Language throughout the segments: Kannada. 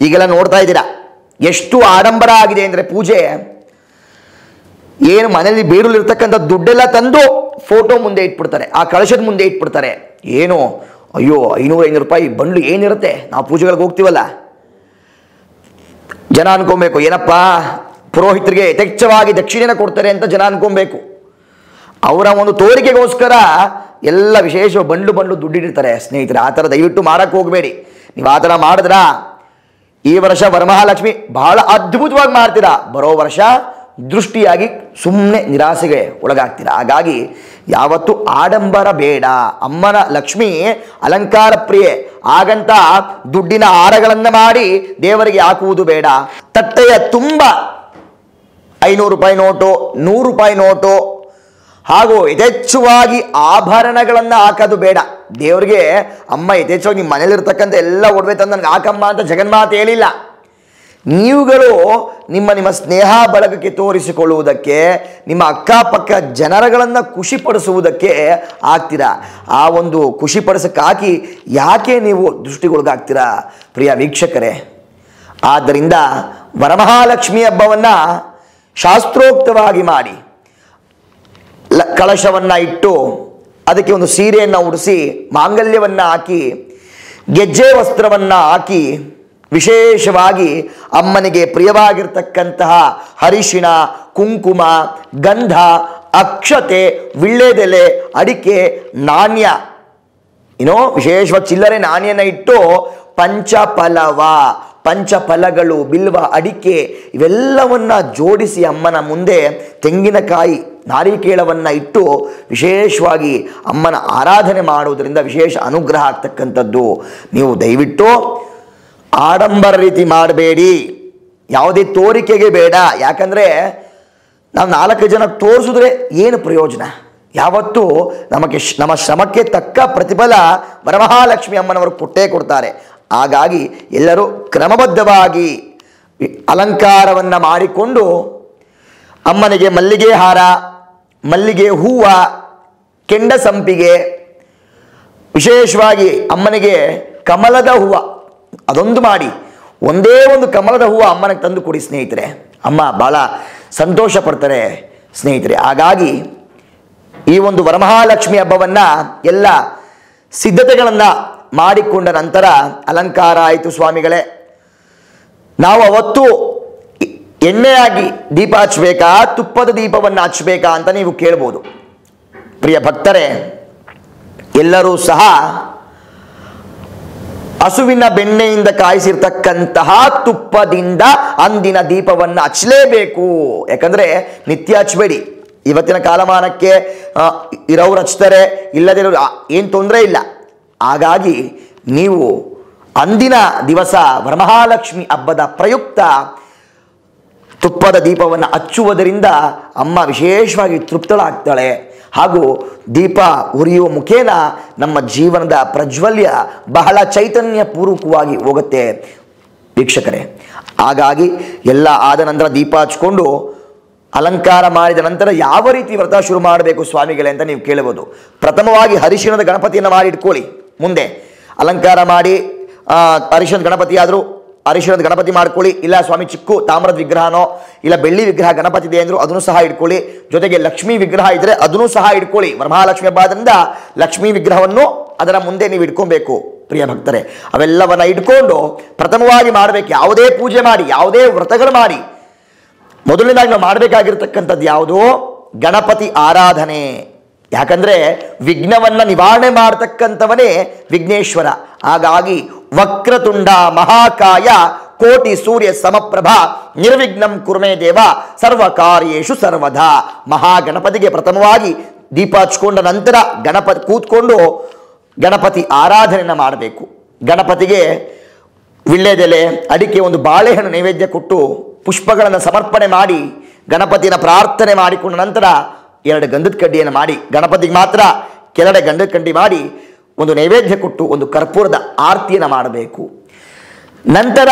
ಈಗೆಲ್ಲ ನೋಡ್ತಾ ಇದ್ದೀರಾ ಎಷ್ಟು ಆಡಂಬರ ಆಗಿದೆ ಅಂದರೆ ಪೂಜೆ. ಏನು ಮನೆಯಲ್ಲಿ ಬೀರುಲಿರ್ತಕ್ಕಂಥ ದುಡ್ಡೆಲ್ಲ ತಂದು ಫೋಟೋ ಮುಂದೆ ಇಟ್ಬಿಡ್ತಾರೆ, ಆ ಕಳಶದ ಮುಂದೆ ಇಟ್ಬಿಡ್ತಾರೆ. ಏನು ಅಯ್ಯೋ 500 ರೂಪಾಯಿ ಬಂಡ್ಲು ಏನಿರುತ್ತೆ, ನಾವು ಪೂಜೆಗಳಿಗೆ ಹೋಗ್ತೀವಲ್ಲ. ಜನ ಅನ್ಕೊಬೇಕು ಏನಪ್ಪ ಪುರೋಹಿತರಿಗೆ ಯಥೇಚ್ಛವಾಗಿ ದಕ್ಷಿಣೆನ ಕೊಡ್ತಾರೆ ಅಂತ ಜನ ಅನ್ಕೊಬೇಕು. ಅವರ ಒಂದು ತೋರಿಕೆಗೋಸ್ಕರ ಎಲ್ಲ ವಿಶೇಷ ಬಂಡ್ಲು ದುಡ್ಡಿಟ್ಟಿರ್ತಾರೆ ಸ್ನೇಹಿತರೆ. ಆ ಥರ ದಯವಿಟ್ಟು ಮಾಡಕ್ಕೆ ಹೋಗಬೇಡಿ. ನೀವು ಆ ಥರ ಮಾಡಿದ್ರ ಈ ವರ್ಷ ವರಮಹಾಲಕ್ಷ್ಮಿ ಬಹಳ ಅದ್ಭುತವಾಗಿ ಮಾಡ್ತೀರಾ, ಬರೋ ವರ್ಷ ದೃಷ್ಟಿಯಾಗಿ ಸುಮ್ಮನೆ ನಿರಾಸೆಗೆ ಒಳಗಾಗ್ತೀರಾ. ಹಾಗಾಗಿ ಯಾವತ್ತೂ ಆಡಂಬರ ಬೇಡ. ಅಮ್ಮನ ಲಕ್ಷ್ಮಿ ಅಲಂಕಾರ ಪ್ರಿಯೆ, ಹಾಗಂತ ದುಡ್ಡಿನ ಹಾರಗಳನ್ನು ಮಾಡಿ ದೇವರಿಗೆ ಹಾಕುವುದು ಬೇಡ. ತಟ್ಟೆಯ ತುಂಬ 500 ರೂಪಾಯಿ ನೋಟು, 100 ರೂಪಾಯಿ ನೋಟು ಹಾಗೂ ಯಥೇಚ್ಛವಾಗಿ ಆಭರಣಗಳನ್ನು ಹಾಕೋದು ಬೇಡ. ದೇವರಿಗೆ ಅಮ್ಮ ಯಥೇಚ್ಛವಾಗಿ ನಿಮ್ಮ ಮನೇಲಿರ್ತಕ್ಕಂಥ ಎಲ್ಲ ಒಡವೆ ತಂದು ನನಗೆ ಹಾಕಮ್ಮ ಅಂತ ಜಗನ್ಮಾತೆ ಹೇಳಿಲ್ಲ. ನೀವುಗಳು ನಿಮ್ಮ ಸ್ನೇಹ ಬಳಗಕ್ಕೆ ತೋರಿಸಿಕೊಳ್ಳುವುದಕ್ಕೆ, ನಿಮ್ಮ ಅಕ್ಕಪಕ್ಕ ಜನರುಗಳನ್ನು ಖುಷಿಪಡಿಸುವುದಕ್ಕೆ ಆಗ್ತೀರಾ. ಆ ಒಂದು ಖುಷಿಪಡಿಸೋಕ್ಕಾಗಿ ಯಾಕೆ ನೀವು ದೃಷ್ಟಿಗೊಳಗಾಗ್ತೀರಾ ಪ್ರಿಯ ವೀಕ್ಷಕರೇ. ಆದ್ದರಿಂದ ವರಮಹಾಲಕ್ಷ್ಮಿ ಹಬ್ಬವನ್ನು ಶಾಸ್ತ್ರೋಕ್ತವಾಗಿ ಮಾಡಿ ಕಳಶವನ್ನು ಇಟ್ಟು ಅದಕ್ಕೆ ಒಂದು ಸೀರೆಯನ್ನು ಉಡಿಸಿ ಮಾಂಗಲ್ಯವನ್ನು ಹಾಕಿ ಗೆಜ್ಜೆ ವಸ್ತ್ರವನ್ನು ಹಾಕಿ ವಿಶೇಷವಾಗಿ ಅಮ್ಮನಿಗೆ ಪ್ರಿಯವಾಗಿರ್ತಕ್ಕಂತಹ ಅರಿಶಿಣ, ಕುಂಕುಮ, ಗಂಧ, ಅಕ್ಷತೆ, ವಿಳ್ಳೆದೆಲೆ, ಅಡಿಕೆ, ನಾಣ್ಯ, ವಿಶೇಷವಾಗಿ ಚಿಲ್ಲರೆ ನಾಣ್ಯನ ಇಟ್ಟು ಪಂಚಫಲಗಳು, ಬಿಲ್ವ, ಅಡಿಕೆ ಇವೆಲ್ಲವನ್ನ ಜೋಡಿಸಿ ಅಮ್ಮನ ಮುಂದೆ ತೆಂಗಿನಕಾಯಿ, ನಾರಿಕೇಳವನ್ನು ಇಟ್ಟು ವಿಶೇಷವಾಗಿ ಅಮ್ಮನ ಆರಾಧನೆ ಮಾಡುವುದರಿಂದ ವಿಶೇಷ ಅನುಗ್ರಹ ಆಗ್ತಕ್ಕಂಥದ್ದು. ನೀವು ದಯವಿಟ್ಟು ಆಡಂಬರ ರೀತಿ ಮಾಡಬೇಡಿ, ಯಾವುದೇ ತೋರಿಕೆಗೆ ಬೇಡ. ಯಾಕಂದರೆ ನಾವು 4 ಜನ ತೋರಿಸಿದ್ರೆ ಏನು ಪ್ರಯೋಜನ? ಯಾವತ್ತೂ ನಮ್ಮ ಶ್ರಮಕ್ಕೆ ತಕ್ಕ ಪ್ರತಿಫಲ ವರಮಹಾಲಕ್ಷ್ಮಿ ಅಮ್ಮನವರು ಕೊಟ್ಟೇ ಕೊಡ್ತಾರೆ. ಹಾಗಾಗಿ ಎಲ್ಲರೂ ಕ್ರಮಬದ್ಧವಾಗಿ ಅಲಂಕಾರವನ್ನು ಮಾಡಿಕೊಂಡು ಅಮ್ಮನಿಗೆ ಮಲ್ಲಿಗೆ ಹಾರ, ಮಲ್ಲಿಗೆ ಹೂವು, ಕೆಂಡ ಸಂಪಿಗೆ, ವಿಶೇಷವಾಗಿ ಅಮ್ಮನಿಗೆ ಕಮಲದ ಹೂವು ಅದೊಂದು ಮಾಡಿ, ಒಂದೇ ಒಂದು ಕಮಲದ ಹೂವು ಅಮ್ಮನಿಗೆ ತಂದು ಕೊಡಿ ಸ್ನೇಹಿತರೆ. ಅಮ್ಮ ಭಾಳ ಸಂತೋಷ ಪಡ್ತಾರೆ ಸ್ನೇಹಿತರೆ. ಹಾಗಾಗಿ ಈ ಒಂದು ವರಮಹಾಲಕ್ಷ್ಮಿ ಹಬ್ಬವನ್ನು ಎಲ್ಲ ಸಿದ್ಧತೆಗಳನ್ನು ಮಾಡಿಕೊಂಡ ನಂತರ ಅಲಂಕಾರ ಆಯಿತು ಸ್ವಾಮಿಗಳೇ. ನಾವು ಅವತ್ತು ಎಣ್ಣೆಯಾಗಿ ದೀಪ ಹಚ್ಚಬೇಕಾ, ತುಪ್ಪದ ದೀಪವನ್ನು ಹಚ್ಚಬೇಕಾ ಅಂತ ನೀವು ಕೇಳ್ಬೋದು. ಪ್ರಿಯ ಭಕ್ತರೇ, ಎಲ್ಲರೂ ಸಹ ಹಸುವಿನ ಬೆಣ್ಣೆಯಿಂದ ಕಾಯಿಸಿರ್ತಕ್ಕಂತಹ ತುಪ್ಪದಿಂದ ಅಂದಿನ ದೀಪವನ್ನು ಹಚ್ಚಲೇಬೇಕು. ಯಾಕಂದರೆ ನಿತ್ಯ ಹಚ್ಚಬೇಡಿ. ಇವತ್ತಿನ ಕಾಲಮಾನಕ್ಕೆ ಇರೋರು ಹಚ್ತಾರೆ, ಇಲ್ಲದಿರೋರು ಏನು ತೊಂದರೆ ಇಲ್ಲ. ಹಾಗಾಗಿ ನೀವು ಅಂದಿನ ದಿವಸ ವರಮಹಾಲಕ್ಷ್ಮಿ ಹಬ್ಬದ ಪ್ರಯುಕ್ತ ತುಪ್ಪದ ದೀಪವನ್ನು ಹಚ್ಚುವುದರಿಂದ ಅಮ್ಮ ವಿಶೇಷವಾಗಿ ತೃಪ್ತಳಾಗ್ತಾಳೆ. ಹಾಗೂ ದೀಪ ಉರಿಯುವ ಮುಖೇನ ನಮ್ಮ ಜೀವನದ ಪ್ರಜ್ವಲ್ಯ ಬಹಳ ಚೈತನ್ಯಪೂರ್ವಕವಾಗಿ ಹೋಗುತ್ತೆ ವೀಕ್ಷಕರೇ. ಹಾಗಾಗಿ ಎಲ್ಲ ಆದ ನಂತರ ದೀಪ ಹಚ್ಕೊಂಡು ಅಲಂಕಾರ ಮಾಡಿದ ನಂತರ ಯಾವ ರೀತಿ ವ್ರತ ಶುರು ಮಾಡಬೇಕು ಸ್ವಾಮಿಗಳೇ ಅಂತ ನೀವು ಕೇಳಬಹುದು. ಪ್ರಥಮವಾಗಿ ಅರಿಶಿಣದ ಗಣಪತಿಯನ್ನು ಮಾಡಿ ಇಟ್ಕೊಳ್ಳಿ. ಮುಂದೆ ಅಲಂಕಾರ ಮಾಡಿ ಅರಿಶಿಣದ ಗಣಪತಿ ಆದರೂ ಅರಿಶಿಣದ ಗಣಪತಿ ಮಾಡ್ಕೊಳ್ಳಿ. ಇಲ್ಲ ಸ್ವಾಮಿ ಚಿಕ್ಕ ತಾಮ್ರದ ವಿಗ್ರಹನೋ ಇಲ್ಲ ಬೆಳ್ಳಿ ವಿಗ್ರಹ ಗಣಪತಿ ಇದೆ ಅಂದರೂ ಅದನ್ನು ಸಹ ಇಟ್ಕೊಳ್ಳಿ. ಜೊತೆಗೆ ಲಕ್ಷ್ಮೀ ವಿಗ್ರಹ ಇದ್ದರೆ ಅದನ್ನು ಸಹ ಇಟ್ಕೊಳ್ಳಿ. ವರಮಹಾಲಕ್ಷ್ಮಿ ಹಬ್ಬ ಆದ್ದರಿಂದ ಲಕ್ಷ್ಮೀ ವಿಗ್ರಹವನ್ನು ಅದರ ಮುಂದೆ ನೀವು ಇಟ್ಕೊಬೇಕು ಪ್ರಿಯ ಭಕ್ತರೇ. ಅವೆಲ್ಲವನ್ನು ಇಟ್ಕೊಂಡು ಪ್ರಥಮವಾಗಿ ಮಾಡಬೇಕು. ಯಾವುದೇ ಪೂಜೆ ಮಾಡಿ, ಯಾವುದೇ ವ್ರತಗಳು ಮಾಡಿ, ಮೊದಲನೇದಾಗಿ ನಾವು ಮಾಡಬೇಕಾಗಿರ್ತಕ್ಕಂಥದ್ದು ಯಾವುದು? ಗಣಪತಿ ಆರಾಧನೆ. ಯಾಕಂದರೆ ವಿಘ್ನವನ್ನು ನಿವಾರಣೆ ಮಾಡ್ತಕ್ಕಂಥವನೇ ವಿಘ್ನೇಶ್ವರ. ಹಾಗಾಗಿ ವಕ್ರತುಂಡ ಮಹಾಕಾಯ ಕೋಟಿ ಸೂರ್ಯ ಸಮಪ್ರಭಾ ನಿರ್ವಿಘ್ನಂ ಕುರ್ಮೇ ದೇವ ಸರ್ವ ಕಾರ್ಯೇಷು ಸರ್ವದಾ. ಮಹಾಗಣಪತಿಗೆ ಪ್ರಥಮವಾಗಿ ದೀಪ ಹಚ್ಕೊಂಡ ನಂತರ ಗಣಪತಿ ಕೂತ್ಕೊಂಡು ಗಣಪತಿ ಆರಾಧನೆಯನ್ನು ಮಾಡಬೇಕು. ಗಣಪತಿಗೆ ವಿಳ್ಳೆದೆಲೆ, ಅಡಿಕೆ, ಒಂದು ಬಾಳೆಹಣ್ಣು ನೈವೇದ್ಯ ಕೊಟ್ಟು ಪುಷ್ಪಗಳನ್ನು ಸಮರ್ಪಣೆ ಮಾಡಿ ಗಣಪತಿನ ಪ್ರಾರ್ಥನೆ ಮಾಡಿಕೊಂಡ ನಂತರ 2 ಗಂಧದ ಕಡ್ಡಿಯನ್ನು ಮಾಡಿ, ಗಣಪತಿಗೆ ಮಾತ್ರ ಕೆಳಗಡೆ ಗಂಧದ ಕಡ್ಡಿ ಮಾಡಿ ಒಂದು ನೈವೇದ್ಯ ಕೊಟ್ಟು ಒಂದು ಕರ್ಪೂರದ ಆರತಿಯನ್ನು ಮಾಡಬೇಕು. ನಂತರ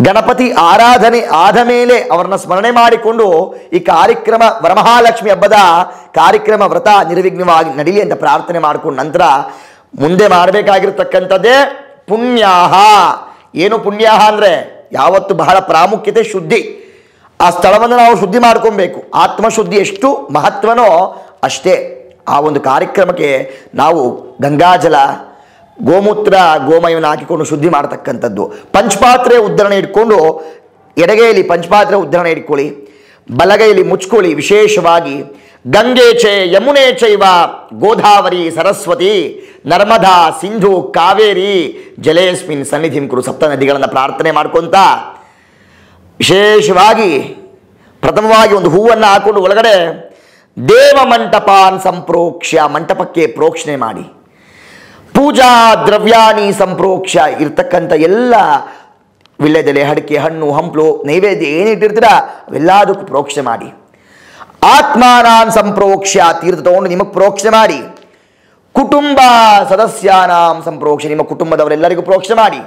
ಗಣಪತಿ ಆರಾಧನೆ ಆದ ಮೇಲೆ ಅವರನ್ನ ಸ್ಮರಣೆ ಮಾಡಿಕೊಂಡು ಈ ಕಾರ್ಯಕ್ರಮ ವರಮಹಾಲಕ್ಷ್ಮಿ ಹಬ್ಬದ ಕಾರ್ಯಕ್ರಮ ವ್ರತ ನಿರ್ವಿಘ್ನವಾಗಿ ನಡೀಲಿ ಅಂತ ಪ್ರಾರ್ಥನೆ ಮಾಡಿಕೊಂಡು ನಂತರ ಮುಂದೆ ಮಾಡಬೇಕಾಗಿರ್ತಕ್ಕಂಥದ್ದೇ ಪುಣ್ಯಾಹ. ಏನು ಪುಣ್ಯಾಹ ಅಂದರೆ ಯಾವತ್ತು ಬಹಳ ಪ್ರಾಮುಖ್ಯತೆ ಶುದ್ಧಿ. ಆ ಸ್ಥಳವನ್ನು ನಾವು ಶುದ್ಧಿ ಮಾಡ್ಕೊಬೇಕು. ಆತ್ಮಶುದ್ಧಿ ಎಷ್ಟು ಮಹತ್ವನೋ ಅಷ್ಟೇ. ಆ ಒಂದು ಕಾರ್ಯಕ್ರಮಕ್ಕೆ ನಾವು ಗಂಗಾಜಲ, ಗೋಮೂತ್ರ, ಗೋಮಯವನ್ನು ಹಾಕಿಕೊಂಡು ಶುದ್ಧಿ ಮಾಡತಕ್ಕಂಥದ್ದು. ಪಂಚಪಾತ್ರೆ ಉದ್ಧರಣೆ ಇಟ್ಕೊಂಡು ಎಡಗೈಯಲ್ಲಿ ಪಂಚಪಾತ್ರೆ ಉದ್ಧರಣೆ ಇಟ್ಕೊಳ್ಳಿ, ಬಲಗೈಯಲ್ಲಿ ಮುಚ್ಕೊಳ್ಳಿ. ವಿಶೇಷವಾಗಿ ಗಂಗೆ ಚೇ ಯಮುನೆ ಚೈವ ಗೋದಾವರಿ ಸರಸ್ವತಿ ನರ್ಮದಾ ಸಿಂಧು ಕಾವೇರಿ ಜಲೇಸ್ಮಿನ್ ಸನ್ನಿಧಿಂ ಕುರು. ಸಪ್ತ ನದಿಗಳನ್ನು ಪ್ರಾರ್ಥನೆ ಮಾಡ್ಕೊತ ವಿಶೇಷವಾಗಿ ಪ್ರಥಮವಾಗಿ ಒಂದು ಹೂವನ್ನು ಹಾಕೊಂಡು ಒಳಗಡೆ ದೇವ ಮಂಟಪಾನ್ ಸಂಪ್ರೋಕ್ಷ್ಯ, ಮಂಟಪಕ್ಕೆ ಪ್ರೋಕ್ಷಣೆ ಮಾಡಿ. ಪೂಜಾ ದ್ರವ್ಯಾನಿ ಸಂಪ್ರೋಕ್ಷ್ಯ, ಇರ್ತಕ್ಕಂಥ ಎಲ್ಲ ವಿಳ್ಯದೆಲೆ, ಅಡಿಕೆ, ಹಣ್ಣು, ಹಂಪಲು, ನೈವೇದ್ಯ ಏನಿಟ್ಟಿರ್ತೀರ ಅವೆಲ್ಲದಕ್ಕೂ ಪ್ರೋಕ್ಷಣೆ ಮಾಡಿ. ಆತ್ಮಾನಾಂ ಸಂಪ್ರೋಕ್ಷ್ಯ, ತೀರ್ಥ ತಗೊಂಡು ನಿಮಗೆ ಪ್ರೋಕ್ಷಣೆ ಮಾಡಿ. ಕುಟುಂಬ ಸದಸ್ಯಾನಾಂ ಸಂಪ್ರೋಕ್ಷ್ಯ, ನಿಮ್ಮ ಕುಟುಂಬದವರೆಲ್ಲರಿಗೂ ಪ್ರೋಕ್ಷಣೆ ಮಾಡಿ.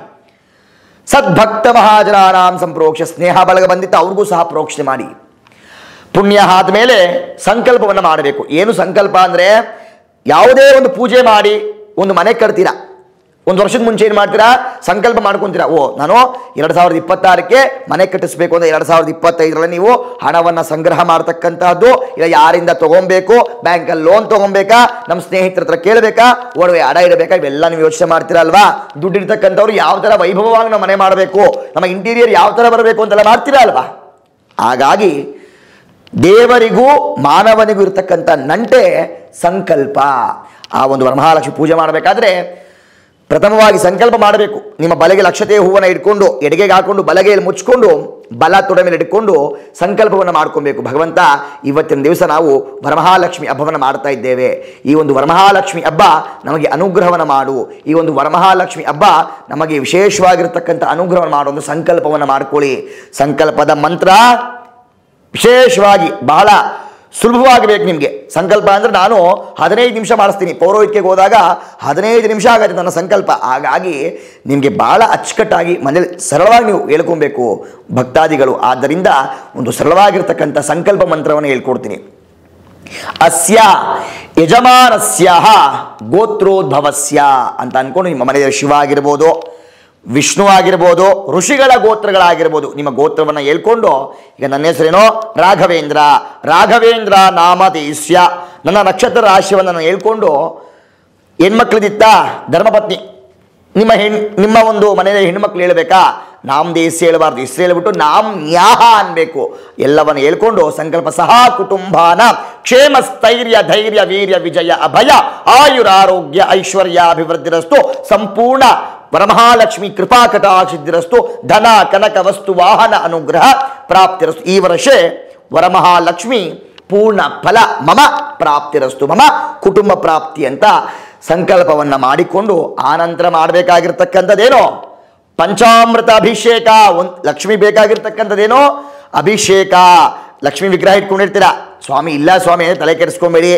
ಸದ್ಭಕ್ತ ಮಹಾಜನಾನಾಂ ಸಂಪ್ರೋಕ್ಷ್ಯ, ಸ್ನೇಹ ಬಳಗ ಬಂದಿತ್ತು ಅವ್ರಿಗೂ ಸಹ ಪ್ರೋಕ್ಷಣೆ ಮಾಡಿ. ಪುಣ್ಯ ಆದಮೇಲೆ ಸಂಕಲ್ಪವನ್ನು ಮಾಡಬೇಕು. ಏನು ಸಂಕಲ್ಪ ಅಂದರೆ, ಯಾವುದೇ ಒಂದು ಪೂಜೆ ಮಾಡಿ ಒಂದು ಮನೆ ಕಟ್ತೀರಾ, ಒಂದು ವರ್ಷದ ಮುಂಚೆ ಏನು ಮಾಡ್ತೀರಾ, ಸಂಕಲ್ಪ ಮಾಡ್ಕೊತೀರಾ. ನಾನು 2026ಕ್ಕೆ ಮನೆ ಕಟ್ಟಿಸ್ಬೇಕು ಅಂದರೆ 2025ರಲ್ಲಿ ನೀವು ಹಣವನ್ನು ಸಂಗ್ರಹ ಮಾಡ್ತಕ್ಕಂಥದ್ದು, ಇಲ್ಲ ಯಾರಿಂದ ತೊಗೊಬೇಕು, ಬ್ಯಾಂಕಲ್ಲಿ ಲೋನ್ ತೊಗೊಬೇಕಾ, ನಮ್ಮ ಸ್ನೇಹಿತರ ಹತ್ರ ಕೇಳಬೇಕಾ, ಒಡವೆ ಅಡ ಇಡಬೇಕಾ, ಇವೆಲ್ಲ ನೀವು ಯೋಚನೆ ಮಾಡ್ತೀರಾ ಅಲ್ವಾ. ದುಡ್ಡು ಇರ್ತಕ್ಕಂಥವ್ರು ಯಾವ ಥರ ವೈಭವವಾಗಿ ನಾವು ಮನೆ ಮಾಡಬೇಕು, ನಮ್ಮ ಇಂಟೀರಿಯರ್ ಯಾವ ಥರ ಬರಬೇಕು ಅಂತೆಲ್ಲ ಮಾಡ್ತೀರಾ ಅಲ್ವಾ. ಹಾಗಾಗಿ ದೇವರಿಗೂ ಮಾನವನಿಗೂ ಇರ್ತಕ್ಕಂಥ ನಂಟೆ ಸಂಕಲ್ಪ. ಆ ಒಂದು ವರಮಹಾಲಕ್ಷ್ಮಿ ಪೂಜೆ ಮಾಡಬೇಕಾದ್ರೆ ಪ್ರಥಮವಾಗಿ ಸಂಕಲ್ಪ ಮಾಡಬೇಕು. ನಿಮ್ಮ ಬಲಗೆ ಲಕ್ಷತೆಯ ಹೂವನ್ನು ಇಟ್ಕೊಂಡು ಎಡಗೆಗೆ ಹಾಕೊಂಡು ಬಲಗೆಯಲ್ಲಿ ಮುಚ್ಕೊಂಡು ಬಲ ತೊಡೆ ಮೇಲೆ ಇಟ್ಕೊಂಡು ಸಂಕಲ್ಪವನ್ನು ಮಾಡ್ಕೊಬೇಕು. ಭಗವಂತ, ಇವತ್ತಿನ ದಿವಸ ನಾವು ವರಮಹಾಲಕ್ಷ್ಮಿ ಹಬ್ಬವನ್ನು ಮಾಡ್ತಾ ಇದ್ದೇವೆ. ಈ ಒಂದು ವರಮಹಾಲಕ್ಷ್ಮಿ ಹಬ್ಬ ನಮಗೆ ಅನುಗ್ರಹವನ್ನು ಮಾಡು. ಈ ಒಂದು ವರಮಹಾಲಕ್ಷ್ಮಿ ಹಬ್ಬ ನಮಗೆ ವಿಶೇಷವಾಗಿರ್ತಕ್ಕಂಥ ಅನುಗ್ರಹವನ್ನು ಮಾಡೋ ಒಂದು ಸಂಕಲ್ಪವನ್ನು ಮಾಡ್ಕೊಳ್ಳಿ. ಸಂಕಲ್ಪದ ಮಂತ್ರ ವಿಶೇಷವಾಗಿ ಬಹಳ ಸುಲಭವಾಗಬೇಕು ನಿಮಗೆ. ಸಂಕಲ್ಪ ಅಂದರೆ ನಾನು 15 ನಿಮಿಷ ಮಾಡಿಸ್ತೀನಿ, ಪೌರೋಹಿತ್ಯಕ್ಕೆ ಹೋದಾಗ 15 ನಿಮಿಷ ಆಗುತ್ತೆ ನನ್ನ ಸಂಕಲ್ಪ. ಹಾಗಾಗಿ ನಿಮಗೆ ಭಾಳ ಅಚ್ಚುಕಟ್ಟಾಗಿ ಮನೇಲಿ ಸರಳವಾಗಿ ನೀವು ಹೇಳ್ಕೊಬೇಕು ಭಕ್ತಾದಿಗಳು. ಆದ್ದರಿಂದ ಒಂದು ಸರಳವಾಗಿರ್ತಕ್ಕಂಥ ಸಂಕಲ್ಪ ಮಂತ್ರವನ್ನು ಹೇಳ್ಕೊಡ್ತೀನಿ. ಅಸ್ಯ ಯಜಮಾನಸ್ಯ ಗೋತ್ರೋದ್ಭವಸ್ಯ ಅಂತ ಅಂದ್ಕೊಂಡು ನಿಮ್ಮ ಮನೆಯಲ್ಲಿ ಶಿವ ಆಗಿರ್ಬೋದು, ವಿಷ್ಣು ಆಗಿರ್ಬೋದು, ಋಷಿಗಳ ಗೋತ್ರಗಳಾಗಿರ್ಬೋದು, ನಿಮ್ಮ ಗೋತ್ರವನ್ನು ಹೇಳ್ಕೊಂಡು, ಈಗ ನನ್ನ ಹೆಸರೇನೋ ರಾಘವೇಂದ್ರ, ರಾಘವೇಂದ್ರ ನಾಮಧೇಸ್ಯ, ನನ್ನ ನಕ್ಷತ್ರ ರಾಶಿಯನ್ನು ನಾನು ಹೇಳ್ಕೊಂಡು, ಹೆಣ್ಮಕ್ಳದಿತ್ತ ಧರ್ಮಪತ್ನಿ, ನಿಮ್ಮ ಒಂದು ಮನೆಯಲ್ಲಿ ಹೆಣ್ಮಕ್ಳು ಹೇಳಬೇಕಾ, ನಾಮಧೇಸ್ಯ ಹೇಳಬಾರ್ದು, ಹೆಸರು ಹೇಳ್ಬಿಟ್ಟು ನಾಮ್ ನ್ಯಾಹ ಅನ್ಬೇಕು. ಎಲ್ಲವನ್ನು ಹೇಳ್ಕೊಂಡು ಸಂಕಲ್ಪ ಸಹ ಕುಟುಂಬಾನ ಕ್ಷೇಮ ಸ್ಥೈರ್ಯ ಧೈರ್ಯ ವೀರ್ಯ ವಿಜಯ ಅಭಯ ಆಯುರಾರೋಗ್ಯ ಐಶ್ವರ್ಯಾಭಿವೃದ್ಧಿರಸ್ತು ಸಂಪೂರ್ಣ ವರಮಹಾಲಕ್ಷ್ಮಿ ಕೃಪಾ ಕಟಾಕ್ಷಿದ್ಧಿರಸ್ತು ಧನ ಕನಕ ವಸ್ತು ವಾಹನ ಅನುಗ್ರಹ ಪ್ರಾಪ್ತಿರಸ್ತು. ಈ ವರ್ಷ ವರಮಹಾಲಕ್ಷ್ಮಿ ಪೂರ್ಣ ಫಲ ಮಮ ಪ್ರಾಪ್ತಿರಸ್ತು, ಮಮ ಕುಟುಂಬ ಪ್ರಾಪ್ತಿ ಅಂತ ಸಂಕಲ್ಪವನ್ನು ಮಾಡಿಕೊಂಡು ಆನಂತರ ಮಾಡಬೇಕಾಗಿರ್ತಕ್ಕಂಥದ್ದೇನೋ ಪಂಚಾಮೃತ ಅಭಿಷೇಕ. ಲಕ್ಷ್ಮಿ ಬೇಕಾಗಿರ್ತಕ್ಕಂಥದ್ದೇನೋ ಅಭಿಷೇಕ. ಲಕ್ಷ್ಮಿ ವಿಗ್ರಹ ಇಟ್ಕೊಂಡಿರ್ತೀರ, ಸ್ವಾಮಿ ಇಲ್ಲ ಸ್ವಾಮಿ ತಲೆ ಕೆಡಿಸ್ಕೊಂಬೇಡಿ,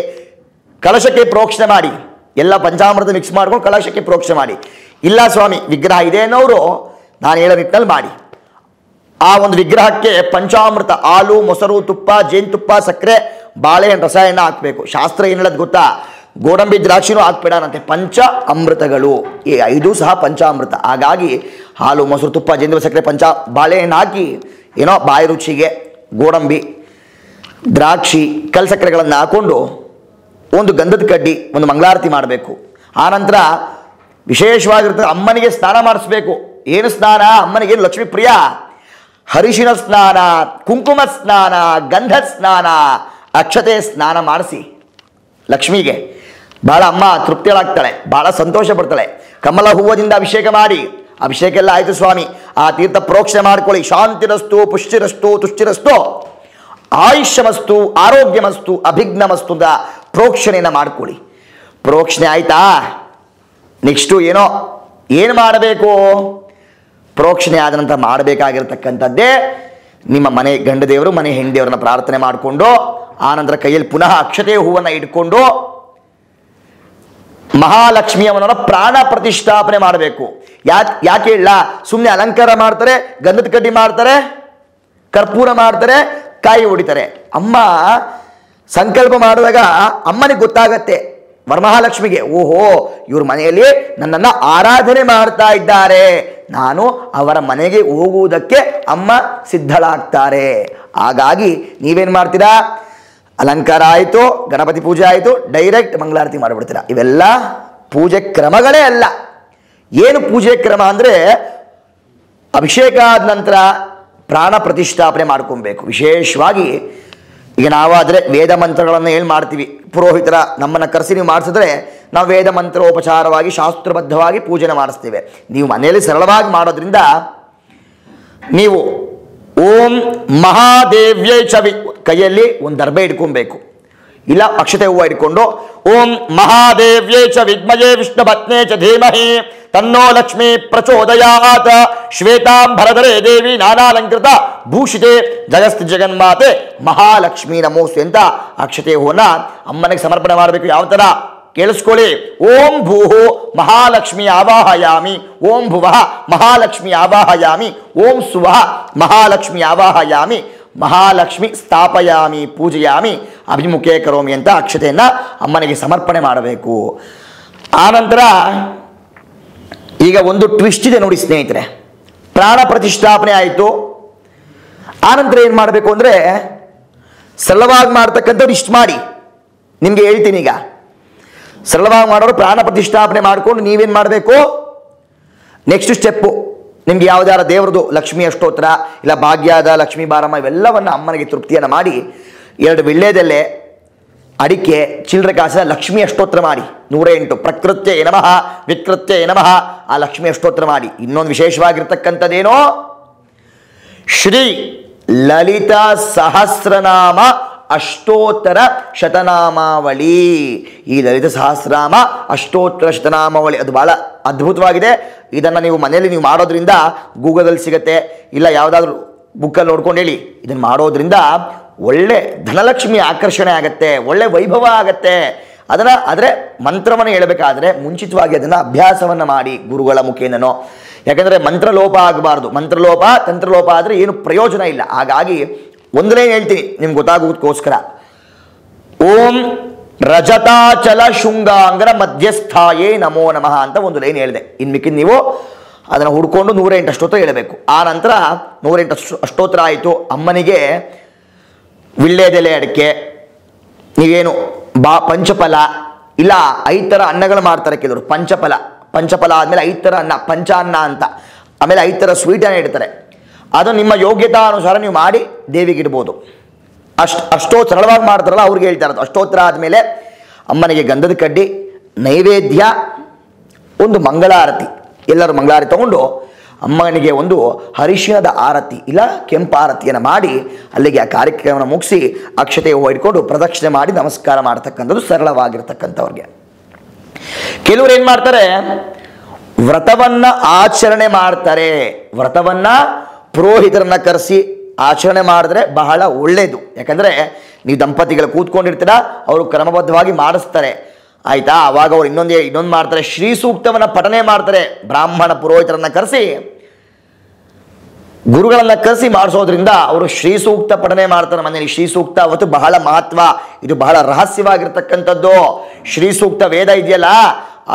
ಕಲಶಕ್ಕೆ ಪ್ರೋಕ್ಷಣೆ ಮಾಡಿ. ಎಲ್ಲ ಪಂಚಾಮೃತ ಮಿಕ್ಸ್ ಮಾಡ್ಕೊಂಡು ಕಲಶಕ್ಕೆ ಪ್ರೋಕ್ಷಣೆ ಮಾಡಿ. ಇಲ್ಲ ಸ್ವಾಮಿ ವಿಗ್ರಹ ಇದೆ ಅನ್ನೋರು ನಾನು ಹೇಳೋ ನಿಟ್ಟಿನಲ್ಲಿ ಮಾಡಿ. ಆ ಒಂದು ವಿಗ್ರಹಕ್ಕೆ ಪಂಚಾಮೃತ ಹಾಲು, ಮೊಸರು, ತುಪ್ಪ, ಜೇನುತುಪ್ಪ, ಸಕ್ಕರೆ, ಬಾಳೆಹಣ್ಣು ರಸಾಯನ ಹಾಕಬೇಕು. ಶಾಸ್ತ್ರ ಏನು ಹೇಳೋದು ಗೊತ್ತಾ, ಗೋಡಂಬಿ ದ್ರಾಕ್ಷಿನೂ ಹಾಕ್ಬೇಡಂತೆ. ಪಂಚ ಅಮೃತಗಳು ಈ 5 ಸಹ ಪಂಚಾಮೃತ. ಹಾಗಾಗಿ ಹಾಲು, ಮೊಸರು, ತುಪ್ಪ, ಜೇನುತುಪ್ಪ, ಸಕ್ಕರೆ, ಬಾಳೆಹಣ್ಣು ಹಾಕಿ ಏನೋ ಬಾಯಿ ರುಚಿಗೆ ಗೋಡಂಬಿ, ದ್ರಾಕ್ಷಿ, ಕಲ್ಸಕ್ಕರೆಗಳನ್ನು ಹಾಕ್ಕೊಂಡು ಒಂದು ಗಂಧದ ಕಡ್ಡಿ, ಒಂದು ಮಂಗಳಾರತಿ ಮಾಡಬೇಕು. ಆನಂತರ ವಿಶೇಷವಾಗಿರ್ತದೆ ಅಮ್ಮನಿಗೆ ಸ್ನಾನ ಮಾಡಿಸ್ಬೇಕು. ಏನು ಸ್ನಾನ, ಅಮ್ಮನಿಗೇನು ಲಕ್ಷ್ಮೀ ಪ್ರಿಯ, ಹರಿಶಿನ ಸ್ನಾನ, ಕುಂಕುಮ ಸ್ನಾನ, ಗಂಧ ಸ್ನಾನ, ಅಕ್ಷತೆ ಸ್ನಾನ ಮಾಡಿಸಿ ಲಕ್ಷ್ಮಿಗೆ ಭಾಳ ಅಮ್ಮ ತೃಪ್ತಿಗಳಾಗ್ತಾಳೆ, ಭಾಳ ಸಂತೋಷ ಪಡ್ತಾಳೆ. ಕಮಲ ಹೂವದಿಂದ ಅಭಿಷೇಕ ಮಾಡಿ, ಅಭಿಷೇಕ ಎಲ್ಲ ಆಯಿತು ಸ್ವಾಮಿ, ಆ ತೀರ್ಥ ಪ್ರೋಕ್ಷಣೆ ಮಾಡ್ಕೊಳ್ಳಿ. ಶಾಂತಿರಸ್ತು ಪುಷ್ಟಿರಸ್ತು ತುಷ್ಟಿರಸ್ತು ಆಯುಷ್ಯಮಸ್ತು ಆರೋಗ್ಯಮಸ್ತು ಅಭಿಘ್ನಮಸ್ತು ಅಂತ ಪ್ರೋಕ್ಷಣೆಯನ್ನು ಮಾಡ್ಕೊಳ್ಳಿ. ಪ್ರೋಕ್ಷಣೆ ಆಯಿತಾ, ನೆಕ್ಸ್ಟು ಏನು ಮಾಡಬೇಕು, ಪ್ರೋಕ್ಷಣೆ ಆದ ನಂತರ ಮಾಡಬೇಕಾಗಿರ್ತಕ್ಕಂಥದ್ದೇ ನಿಮ್ಮ ಮನೆ ಗಂಡ ದೇವರು ಮನೆ ಹೆಂಡದೇವರನ್ನ ಪ್ರಾರ್ಥನೆ ಮಾಡಿಕೊಂಡು ಆನಂತರ ಕೈಯಲ್ಲಿ ಪುನಃ ಅಕ್ಷತೆ ಹೂವನ್ನು ಇಟ್ಕೊಂಡು ಮಹಾಲಕ್ಷ್ಮಿಯವನ್ನ ಪ್ರಾಣ ಪ್ರತಿಷ್ಠಾಪನೆ ಮಾಡಬೇಕು. ಯಾಕೆ ಇಲ್ಲ, ಸುಮ್ಮನೆ ಅಲಂಕಾರ ಮಾಡ್ತಾರೆ, ಗಂಧದ ಕಡ್ಡಿ ಮಾಡ್ತಾರೆ, ಕರ್ಪೂರ ಮಾಡ್ತಾರೆ, ಕಾಯಿ ಹೊಡಿತಾರೆ. ಅಮ್ಮ ಸಂಕಲ್ಪ ಮಾಡಿದಾಗ ಅಮ್ಮನಿಗೆ ಗೊತ್ತಾಗತ್ತೆ ವರಮಹಾಲಕ್ಷ್ಮಿಗೆ, ಓಹೋ ಇವ್ರ ಮನೆಯಲ್ಲಿ ನನ್ನನ್ನು ಆರಾಧನೆ ಮಾಡ್ತಾ ಇದ್ದಾರೆ, ನಾನು ಅವರ ಮನೆಗೆ ಹೋಗುವುದಕ್ಕೆ ಅಮ್ಮ ಸಿದ್ಧಳಾಗ್ತಾರೆ. ಹಾಗಾಗಿ ನೀವೇನು ಮಾಡ್ತೀರಾ, ಅಲಂಕಾರ ಆಯಿತು, ಗಣಪತಿ ಪೂಜೆ ಆಯಿತು, ಡೈರೆಕ್ಟ್ ಮಂಗಳಾರತಿ ಮಾಡಿಬಿಡ್ತೀರಾ. ಇವೆಲ್ಲ ಪೂಜೆ ಕ್ರಮಗಳೇ ಅಲ್ಲ. ಏನು ಪೂಜೆ ಕ್ರಮ ಅಂದರೆ ಅಭಿಷೇಕ ಆದ ನಂತರ ಪ್ರಾಣ ಪ್ರತಿಷ್ಠಾಪನೆ ಮಾಡ್ಕೊಬೇಕು. ವಿಶೇಷವಾಗಿ ಈಗ ನಾವಾದರೆ ವೇದ ಮಂತ್ರಗಳನ್ನು ಏನು ಮಾಡ್ತೀವಿ, ಪುರೋಹಿತರ ನಮ್ಮನ್ನು ಕರೆಸಿ ನೀವು ಮಾಡಿಸಿದ್ರೆ ನಾವು ವೇದ ಮಂತ್ರೋಪಚಾರವಾಗಿ ಶಾಸ್ತ್ರಬದ್ಧವಾಗಿ ಪೂಜೆನ ಮಾಡಿಸ್ತೇವೆ. ನೀವು ಮನೆಯಲ್ಲಿ ಸರಳವಾಗಿ ಮಾಡೋದ್ರಿಂದ ನೀವು ಓಂ ಮಹಾದೇವ್ಯೈ ಚ ಕೈಯಲ್ಲಿ ಒಂದು ದರ್ಬೆ ಇಟ್ಕೊಬೇಕು, ಇಲ್ಲ ಅಕ್ಷತೆ ಹೂವು ಇಟ್ಕೊಂಡು ಓಂ ಮಹಾದೇವ್ಯೈ ಚ ವಿದ್ಮಯೇ ವಿಷ್ಣು ಪತ್ನೇ ಚ ಧೀಮಹಿ ತನ್ನೋ ಲಕ್ಷ್ಮೀ ಪ್ರಚೋದಯಾತ್ ಶ್ವೇತಾಂಬರಧರೆ ದೇವಿ ನಾನಾಲಂಕೃತ ಭೂಷಿತೆ ಜಗಸ್ತಿ ಜಗನ್ಮಾತೆ ಮಹಾಲಕ್ಷ್ಮೀ ನಮೋಸ್ತು ಅಂತ ಅಕ್ಷತೆ ಹೂವನ್ನ ಅಮ್ಮನಿಗೆ ಸಮರ್ಪಣೆ ಮಾಡಬೇಕು. ಯಾವ ಥರ ಕೇಳಿಸ್ಕೊಳ್ಳಿ, ಓಂ ಭೂಹು ಮಹಾಲಕ್ಷ್ಮಿ ಆವಾಹಯಾಮಿ, ಓಂ ಭುವಃ ಮಹಾಲಕ್ಷ್ಮಿ ಆವಾಹಯಾಮಿ, ಓಂ ಸುವಃ ಮಹಾಲಕ್ಷ್ಮಿ ಆವಾಹಯಾಮಿ, ಮಹಾಲಕ್ಷ್ಮಿ ಸ್ಥಾಪಯಾಮಿ ಪೂಜೆಯಾಮಿ ಅಭಿಮುಖೇ ಕರೋಮಿ ಅಂತ ಅಕ್ಷತೆಯನ್ನು ಅಮ್ಮನಿಗೆ ಸಮರ್ಪಣೆ ಮಾಡಬೇಕು. ಆನಂತರ ಈಗ ಒಂದು ಟ್ವಿಸ್ಟ್ ಇದೆ ನೋಡಿ ಸ್ನೇಹಿತರೆ, ಪ್ರಾಣ ಪ್ರತಿಷ್ಠಾಪನೆ ಆಯಿತು. ಆನಂತರ ಏನು ಮಾಡಬೇಕು ಅಂದರೆ ಸರಳವಾಗಿ ಮಾಡ್ತಕ್ಕಂಥವ್ರು ಇಷ್ಟು ಮಾಡಿ, ನಿಮಗೆ ಹೇಳ್ತೀನಿ. ಈಗ ಸರಳವಾಗಿ ಮಾಡೋರು ಪ್ರಾಣ ಪ್ರತಿಷ್ಠಾಪನೆ ಮಾಡಿಕೊಂಡು ನೀವೇನು ಮಾಡಬೇಕು, ನೆಕ್ಸ್ಟ್ ಸ್ಟೆಪ್ಪು ನಿಮ್ಗೆ ಯಾವುದಾರ ದೇವ್ರದ್ದು ಲಕ್ಷ್ಮೀ ಅಷ್ಟೋತ್ರ ಇಲ್ಲ ಭಾಗ್ಯದ ಲಕ್ಷ್ಮೀ ಬಾರಮ್ಮ ಇವೆಲ್ಲವನ್ನು ಅಮ್ಮನಿಗೆ ತೃಪ್ತಿಯನ್ನು ಮಾಡಿ 2 ವಿಳ್ಯದೆಲೆ ಅಡಿಕೆ ಚಿಲ್ಲರೆ ಕಾಸಿನ ಲಕ್ಷ್ಮೀ ಅಷ್ಟೋತ್ರ ಮಾಡಿ 108 ಪ್ರಕೃತ್ಯೈ ನಮಃ ವಿಕೃತ್ಯೈ ನಮಃ ಆ ಲಕ್ಷ್ಮೀ ಅಷ್ಟೋತ್ರ ಮಾಡಿ. ಇನ್ನೊಂದು ವಿಶೇಷವಾಗಿರ್ತಕ್ಕಂಥದ್ದೇನೋ ಶ್ರೀ ಲಲಿತಾ ಸಹಸ್ರನಾಮ ಅಷ್ಟೋತ್ತರ ಶತನಾಮಾವಳಿ. ಈ ಲಲಿತ ಸಹಸ್ರನಾಮ ಅಷ್ಟೋತ್ತರ ಶತನಾಮಾವಳಿ ಅದು ಬಹಳ ಅದ್ಭುತವಾಗಿದೆ. ಇದನ್ನು ನೀವು ಮನೆಯಲ್ಲಿ ನೀವು ಮಾಡೋದ್ರಿಂದ ಗೂಗಲಲ್ಲಿ ಸಿಗುತ್ತೆ, ಇಲ್ಲ ಯಾವುದಾದ್ರೂ ಬುಕ್ಕಲ್ಲಿ ನೋಡ್ಕೊಂಡು ಹೇಳಿ. ಇದನ್ನು ಮಾಡೋದ್ರಿಂದ ಒಳ್ಳೆ ಧನಲಕ್ಷ್ಮಿ ಆಕರ್ಷಣೆ ಆಗುತ್ತೆ, ಒಳ್ಳೆ ವೈಭವ ಆಗುತ್ತೆ. ಆದರೆ ಮಂತ್ರವನ್ನು ಹೇಳಬೇಕಾದ್ರೆ ಮುಂಚಿತವಾಗಿ ಅದನ್ನು ಅಭ್ಯಾಸವನ್ನು ಮಾಡಿ ಗುರುಗಳ ಮುಖೇನೋ, ಯಾಕಂದರೆ ಮಂತ್ರಲೋಪ ಆಗಬಾರ್ದು. ಮಂತ್ರಲೋಪ ತಂತ್ರಲೋಪ ಆದರೆ ಏನು ಪ್ರಯೋಜನ ಇಲ್ಲ. ಹಾಗಾಗಿ ಒಂದು ಲೈನ್ ಹೇಳ್ತೀನಿ ನಿಮ್ಗೆ ಗೊತ್ತಾಗೋದಕ್ಕೋಸ್ಕರ, ಓಂ ರಜತಾಚಲ ಶೃಂಗಾಂಗರ ಮಧ್ಯಸ್ಥಾಯೇ ನಮೋ ನಮಃ ಅಂತ ಒಂದು ಲೈನ್ ಹೇಳಿದೆ. ಇನ್ನು ಮಿಕ್ಕಿದ ನೀವು ಅದನ್ನು ಹುಡ್ಕೊಂಡು 108 ಅಷ್ಟೋತ್ರ ಹೇಳಬೇಕು. ಆ ನಂತರ 108 ಅಷ್ಟೋತ್ರ ಆಯಿತು. ಅಮ್ಮನಿಗೆ ವಿಳ್ಯದೆಲೆ ಅಡಿಕೆ, ನೀವೇನು ಪಂಚಫಲ ಇಲ್ಲ 5 ಥರ ಅನ್ನಗಳು ಮಾಡ್ತಾರೆ ಕೆಲವರು. ಪಂಚಫಲ ಆದಮೇಲೆ 5 ಥರ ಅನ್ನ, ಪಂಚಾನ್ನ ಅಂತ, ಆಮೇಲೆ 5 ಥರ ಸ್ವೀಟನ್ನು ಇಡ್ತಾರೆ. ಅದು ನಿಮ್ಮ ಯೋಗ್ಯತಾನುಸಾರ ನೀವು ಮಾಡಿ ದೇವಿಗೆ ಇಡ್ಬೋದು. ಅಷ್ಟೋ ಸರಳವಾಗಿ ಮಾಡ್ತಾರಲ್ಲ ಅವ್ರಿಗೆ ಹೇಳ್ತಾ ಇರೋದು. ಅಷ್ಟೋತ್ತರ ಆದಮೇಲೆ ಅಮ್ಮನಿಗೆ ಗಂಧದ ಕಡ್ಡಿ, ನೈವೇದ್ಯ, ಒಂದು ಮಂಗಳಾರತಿ, ಎಲ್ಲರೂ ಮಂಗಳಾರತಿ ತಗೊಂಡು ಅಮ್ಮನಿಗೆ ಒಂದು ಅರಿಶಿಣದ ಆರತಿ ಇಲ್ಲ ಕೆಂಪು ಆರತಿಯನ್ನು ಮಾಡಿ ಅಲ್ಲಿಗೆ ಆ ಕಾರ್ಯಕ್ರಮವನ್ನು ಮುಗಿಸಿ ಅಕ್ಷತೆ ಹೂವು ಇಟ್ಕೊಂಡು ಪ್ರದಕ್ಷಿಣೆ ಮಾಡಿ ನಮಸ್ಕಾರ ಮಾಡ್ತಕ್ಕಂಥದ್ದು ಸರಳವಾಗಿರ್ತಕ್ಕಂಥವ್ರಿಗೆ. ಕೆಲವರು ಏನು ಮಾಡ್ತಾರೆ, ವ್ರತವನ್ನು ಆಚರಣೆ ಮಾಡ್ತಾರೆ. ವ್ರತವನ್ನು ಪುರೋಹಿತರನ್ನ ಕರೆಸಿ ಆಚರಣೆ ಮಾಡಿದ್ರೆ ಬಹಳ ಒಳ್ಳೆಯದು. ಯಾಕಂದರೆ ನೀವು ದಂಪತಿಗಳು ಕೂತ್ಕೊಂಡಿರ್ತೀರ, ಅವರು ಕ್ರಮಬದ್ಧವಾಗಿ ಮಾಡಿಸ್ತಾರೆ ಆಯಿತಾ. ಆವಾಗ ಅವರು ಇನ್ನೊಂದು ಮಾಡ್ತಾರೆ, ಶ್ರೀ ಸೂಕ್ತವನ್ನು ಪಠನೆ ಮಾಡ್ತಾರೆ. ಬ್ರಾಹ್ಮಣ ಪುರೋಹಿತರನ್ನು ಕರೆಸಿ ಗುರುಗಳನ್ನು ಕರೆಸಿ ಮಾಡಿಸೋದ್ರಿಂದ ಅವರು ಶ್ರೀ ಸೂಕ್ತ ಪಠನೆ ಮಾಡ್ತಾರೆ ಮನೆಯಲ್ಲಿ. ಶ್ರೀ ಸೂಕ್ತ ಅವತ್ತು ಬಹಳ ಮಹತ್ವ, ಇದು ಬಹಳ ರಹಸ್ಯವಾಗಿರ್ತಕ್ಕಂಥದ್ದು. ಶ್ರೀ ಸೂಕ್ತ ವೇದ ಇದೆಯಲ್ಲ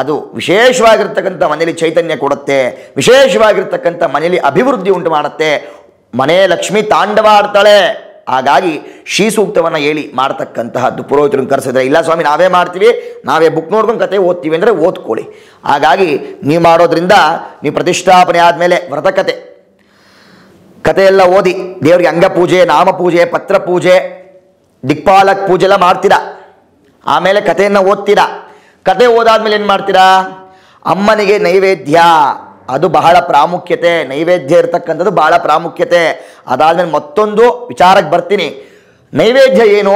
ಅದು ವಿಶೇಷವಾಗಿರ್ತಕ್ಕಂಥ ಮನೆಯಲ್ಲಿ ಚೈತನ್ಯ ಕೊಡುತ್ತೆ, ವಿಶೇಷವಾಗಿರ್ತಕ್ಕಂಥ ಮನೆಯಲ್ಲಿ ಅಭಿವೃದ್ಧಿ ಉಂಟು ಮಾಡುತ್ತೆ. ಮನೆ ಲಕ್ಷ್ಮಿ ತಾಂಡವಾಡ್ತಾಳೆ. ಹಾಗಾಗಿ ಶ್ರೀ ಸೂಕ್ತವನ್ನು ಹೇಳಿ ಮಾಡ್ತಕ್ಕಂತಹದ್ದು ಪುರೋಹಿತರನ್ನು ಕರೆಸಿದ್ರೆ, ಇಲ್ಲ ಸ್ವಾಮಿ ನಾವೇ ಮಾಡ್ತೀವಿ, ನಾವೇ ಬುಕ್ ನೋಡ್ಕೊಂಡು ಕತೆ ಓದ್ತೀವಿ ಅಂದರೆ ಓದ್ಕೊಳ್ಳಿ. ಹಾಗಾಗಿ ನೀವು ಮಾಡೋದ್ರಿಂದ ನೀವು ಪ್ರತಿಷ್ಠಾಪನೆ ಆದಮೇಲೆ ಕಥೆಯೆಲ್ಲ ಓದಿ ದೇವರಿಗೆ ಅಂಗಪೂಜೆ, ನಾಮಪೂಜೆ, ಪತ್ರ ಪೂಜೆ, ದಿಕ್ಪಾಲಕ್ ಪೂಜೆ ಎಲ್ಲ ಮಾಡ್ತೀರಾ. ಆಮೇಲೆ ಕಥೆಯನ್ನು ಓದ್ತೀರಾ. ಕತೆ ಓದಾದ್ಮೇಲೆ ಏನು ಮಾಡ್ತೀರಾ, ಅಮ್ಮನಿಗೆ ನೈವೇದ್ಯ, ಅದು ಬಹಳ ಪ್ರಾಮುಖ್ಯತೆ. ನೈವೇದ್ಯ ಇರತಕ್ಕಂಥದ್ದು ಬಹಳ ಪ್ರಾಮುಖ್ಯತೆ. ಅದಾದ್ಮೇಲೆ ಮತ್ತೊಂದು ವಿಚಾರಕ್ಕೆ ಬರ್ತೀನಿ. ನೈವೇದ್ಯ ಏನು,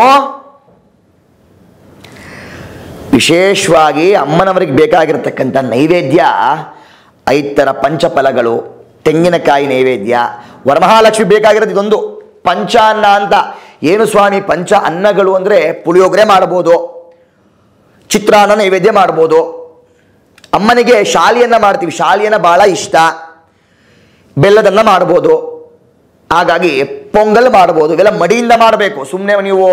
ವಿಶೇಷವಾಗಿ ಅಮ್ಮನವರಿಗೆ ಬೇಕಾಗಿರ್ತಕ್ಕಂಥ ನೈವೇದ್ಯ 5 ಥರ ಪಂಚಫಲಗಳು, ತೆಂಗಿನಕಾಯಿ ನೈವೇದ್ಯ. ವರಮಹಾಲಕ್ಷ್ಮಿ ಬೇಕಾಗಿರೋದು ಇದೊಂದು ಪಂಚಾನ್ನ ಅಂತ. ಏನು ಸ್ವಾಮಿ ಪಂಚ ಅನ್ನಗಳು ಅಂದರೆ ಪುಳಿಯೋಗರೆ ಮಾಡ್ಬೋದು, ಚಿತ್ರಾನ್ನ ನೈವೇದ್ಯ ಮಾಡ್ಬೋದು. ಅಮ್ಮನಿಗೆ ಶಾಲಿಯನ್ನು ಮಾಡ್ತೀವಿ, ಶಾಲಿಯನ್ನು ಭಾಳ ಇಷ್ಟ, ಬೆಲ್ಲದನ್ನ ಮಾಡ್ಬೋದು. ಹಾಗಾಗಿ ಪೊಂಗಲ್ ಮಾಡ್ಬೋದು. ಇವೆಲ್ಲ ಮಡಿಯಿಂದ ಮಾಡಬೇಕು. ಸುಮ್ಮನೆ ನೀವು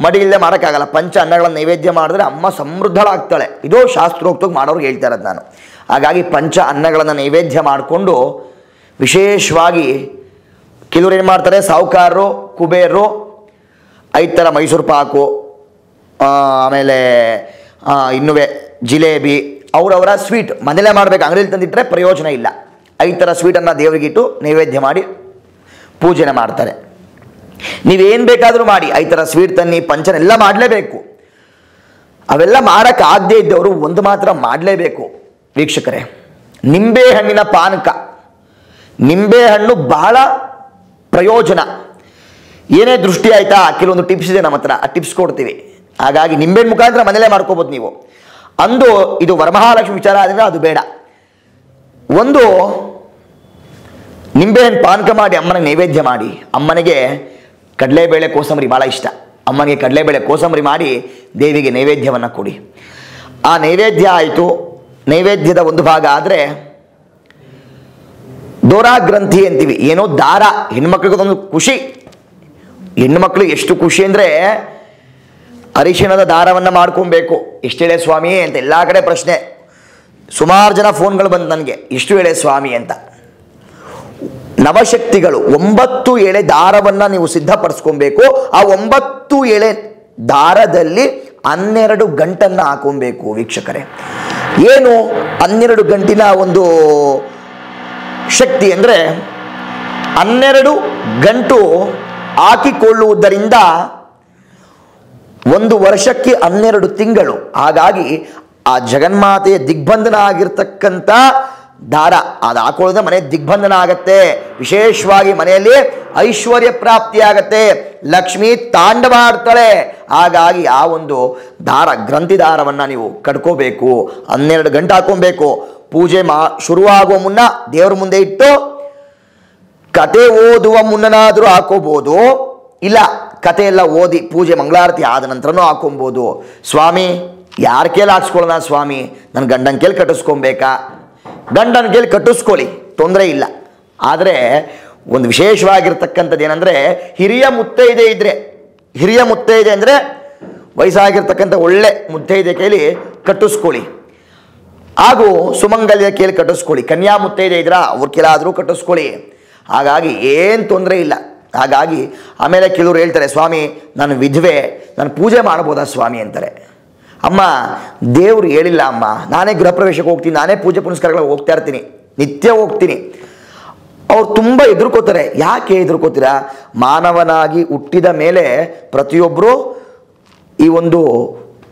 ಮಡಿಯಿಲ್ಲದೆ ಮಾಡೋಕ್ಕಾಗಲ್ಲ. ಪಂಚ ಅನ್ನಗಳನ್ನು ನೈವೇದ್ಯ ಮಾಡಿದ್ರೆ ಅಮ್ಮ ಸಮೃದ್ಧಳಾಗ್ತಾಳೆ. ಇದು ಶಾಸ್ತ್ರೋಕ್ತವಾಗಿ ಮಾಡೋರಿಗೆ ಹೇಳ್ತಾ ಇರೋದು ನಾನು. ಹಾಗಾಗಿ ಪಂಚ ಅನ್ನಗಳನ್ನು ನೈವೇದ್ಯ ಮಾಡಿಕೊಂಡು ವಿಶೇಷವಾಗಿ ಕೆಲವರು ಏನು ಮಾಡ್ತಾರೆ, ಸಾಹುಕಾರರು, ಕುಬೇರರು 5 ಥರ ಮೈಸೂರು ಪಾಕು, ಆಮೇಲೆ ಇನ್ನುವೆ ಜಿಲೇಬಿ, ಅವರವರ ಸ್ವೀಟ್ ಮನೇಲೇ ಮಾಡಬೇಕು. ಅಂಗಡಿಯಲ್ಲಿ ತಂದಿಟ್ಟರೆ ಪ್ರಯೋಜನ ಇಲ್ಲ. 5 ಥರ ಸ್ವೀಟನ್ನು ದೇವರಿಗಿಟ್ಟು ನೈವೇದ್ಯ ಮಾಡಿ ಪೂಜೆನ ಮಾಡ್ತಾರೆ. ನೀವೇನು ಬೇಕಾದರೂ ಮಾಡಿ, 5 ಥರ ಸ್ವೀಟ್ ತನ್ನಿ, ಪಂಚನೆಲ್ಲ ಮಾಡಲೇಬೇಕು. ಅವೆಲ್ಲ ಮಾಡೋಕ್ಕಾಗದೇ ಇದ್ದವರು ಒಂದು ಮಾತ್ರ ಮಾಡಲೇಬೇಕು ವೀಕ್ಷಕರೇ, ನಿಂಬೆಹಣ್ಣಿನ ಪಾನಕ. ನಿಂಬೆಹಣ್ಣು ಬಹಳ ಪ್ರಯೋಜನ. ಏನೇ ದೃಷ್ಟಿ ಆಯಿತಾ, ಕೆಲವೊಂದು ಟಿಪ್ಸ್ ಇದೆ ನಮ್ಮ ಹತ್ರ, ಆ ಟಿಪ್ಸ್ ಕೊಡ್ತೀವಿ. ಹಾಗಾಗಿ ನಿಂಬೆಹಣ್ಣು ಮುಖಾಂತರ ಮನೇಲೇ ಮಾಡ್ಕೋಬೋದು ನೀವು. ಅಂದು ಇದು ವರಮಹಾಲಕ್ಷ್ಮಿ ವಿಚಾರ ಆದರೆ ಅದು ಬೇಡ. ಒಂದು ನಿಂಬೆಹಣ್ಣು ಪಾನಕ ಮಾಡಿ ಅಮ್ಮನಿಗೆ ನೈವೇದ್ಯ ಮಾಡಿ. ಅಮ್ಮನಿಗೆ ಕಡಲೆಬೇಳೆ ಕೋಸಂಬರಿ ಭಾಳ ಇಷ್ಟ. ಅಮ್ಮನಿಗೆ ಕಡಲೆಬೇಳೆ ಕೋಸಂಬರಿ ಮಾಡಿ ದೇವಿಗೆ ನೈವೇದ್ಯವನ್ನು ಕೊಡಿ. ಆ ನೈವೇದ್ಯ ಆಯಿತು. ನೈವೇದ್ಯದ ಒಂದು ಭಾಗ ಆದರೆ ದೋರಾಗ್ರಂಥಿ ಅಂತೀವಿ, ಏನೋ ದಾರ. ಹೆಣ್ಮಕ್ಳಿಗೊಂದು ಖುಷಿ. ಹೆಣ್ಣುಮಕ್ಳು ಎಷ್ಟು ಖುಷಿ ಅಂದರೆ ಅರಿಶಿಣದ ದಾರವನ್ನು ಮಾಡ್ಕೊಬೇಕು. ಎಷ್ಟು ಎಳೆ ಸ್ವಾಮಿ ಅಂತ ಎಲ್ಲ ಕಡೆ ಪ್ರಶ್ನೆ. ಸುಮಾರು ಜನ ಫೋನ್ಗಳು ಬಂದು ನನಗೆ, ಎಷ್ಟು ಎಳೆ ಸ್ವಾಮಿ ಅಂತ. ನವಶಕ್ತಿಗಳು 9 ಎಳೆ ದಾರವನ್ನು ನೀವು ಸಿದ್ಧಪಡಿಸ್ಕೊಬೇಕು. ಆ 9 ಎಳೆ ದಾರದಲ್ಲಿ 12 ಗಂಟನ್ನು ಹಾಕೊಬೇಕು ವೀಕ್ಷಕರೇ. ಏನು 12 ಗಂಟಿನ ಒಂದು ಶಕ್ತಿ ಅಂದರೆ 12 ಗಂಟು ಹಾಕಿಕೊಳ್ಳುವುದರಿಂದ 1 ವರ್ಷಕ್ಕೆ 12 ತಿಂಗಳು. ಹಾಗಾಗಿ ಆ ಜಗನ್ಮಾತೆಯ ದಿಗ್ಬಂಧನ ಆಗಿರ್ತಕ್ಕಂಥ ದಾರ ಅದು ಹಾಕೊಳ್ಳೋದ್ರೆ ಮನೆ ದಿಗ್ಬಂಧನ ಆಗತ್ತೆ. ವಿಶೇಷವಾಗಿ ಮನೆಯಲ್ಲಿ ಐಶ್ವರ್ಯ ಪ್ರಾಪ್ತಿ ಆಗತ್ತೆ, ಲಕ್ಷ್ಮಿ ತಾಂಡವ ಆಡ್ತಾಳೆ. ಹಾಗಾಗಿ ಆ ಒಂದು ದಾರ, ಗ್ರಂಥಿ ದಾರವನ್ನು ನೀವು ಕಟ್ಕೋಬೇಕು. 12 ಗಂಟೆ ಹಾಕೊಬೇಕು. ಪೂಜೆ ಶುರುವಾಗುವ ಮುನ್ನ ದೇವ್ರ ಮುಂದೆ ಇಟ್ಟು ಕತೆ ಓದುವ ಮುನ್ನನಾದರೂ ಹಾಕೋಬೋದು. ಇಲ್ಲ ಕತೆ ಎಲ್ಲ ಓದಿ ಪೂಜೆ ಮಂಗಳಾರತಿ ಆದ ನಂತರನೂ ಹಾಕೊಬೋದು. ಸ್ವಾಮಿ ಯಾರ ಕೇಳಿ ಹಾಕ್ಸ್ಕೊಳ್ಳೋಣ ಸ್ವಾಮಿ, ನನ್ನ ಗಂಡನ ಕೇಳಿ ಕಟ್ಟಿಸ್ಕೊಬೇಕಾ? ಗಂಡನ ಕೇಳಿ ಕಟ್ಟಿಸ್ಕೊಳ್ಳಿ, ತೊಂದರೆ ಇಲ್ಲ. ಆದರೆ ಒಂದು ವಿಶೇಷವಾಗಿರ್ತಕ್ಕಂಥದ್ದು ಏನಂದರೆ, ಹಿರಿಯ ಮುತ್ತೈದೆ ಇದ್ದರೆ, ಹಿರಿಯ ಮುತ್ತೈದೆ ಅಂದರೆ ವಯಸ್ಸಾಗಿರ್ತಕ್ಕಂಥ ಒಳ್ಳೆ ಮುತ್ತೈದೆ ಕೇಳಿ ಕಟ್ಟಿಸ್ಕೊಳ್ಳಿ. ಹಾಗೂ ಸುಮಂಗಲ್ಯ ಕೇಳಿ ಕಟ್ಟಿಸ್ಕೊಳ್ಳಿ. ಕನ್ಯಾ ಮುತ್ತೈದೆ ಇದ್ರ ಅವ್ರ ಕೇಳಾದರೂ ಕಟ್ಟಿಸ್ಕೊಳ್ಳಿ. ಹಾಗಾಗಿ ಏನು ತೊಂದರೆ ಇಲ್ಲ. ಹಾಗಾಗಿ ಆಮೇಲೆ ಕೆಲವರು ಹೇಳ್ತಾರೆ, ಸ್ವಾಮಿ ನಾನು ವಿಧವೆ, ನಾನು ಪೂಜೆ ಮಾಡ್ಬೋದಾ ಸ್ವಾಮಿ ಅಂತಾರೆ. ಅಮ್ಮ ದೇವರು ಹೇಳಿಲ್ಲ ಅಮ್ಮ, ನಾನೇ ಗೃಹ ಪ್ರವೇಶಕ್ಕೆ ಹೋಗ್ತೀನಿ, ನಾನೇ ಪೂಜೆ ಪುನಸ್ಕಾರಗಳಿಗೆ ಹೋಗ್ತಾ ಇರ್ತೀನಿ, ನಿತ್ಯ ಹೋಗ್ತೀನಿ. ಅವ್ರು ತುಂಬ ಹೆದರ್ಕೋತಾರೆ. ಯಾಕೆ ಹೆದರ್ಕೋತೀರಾ? ಮಾನವನಾಗಿ ಹುಟ್ಟಿದ ಮೇಲೆ ಪ್ರತಿಯೊಬ್ಬರು ಈ ಒಂದು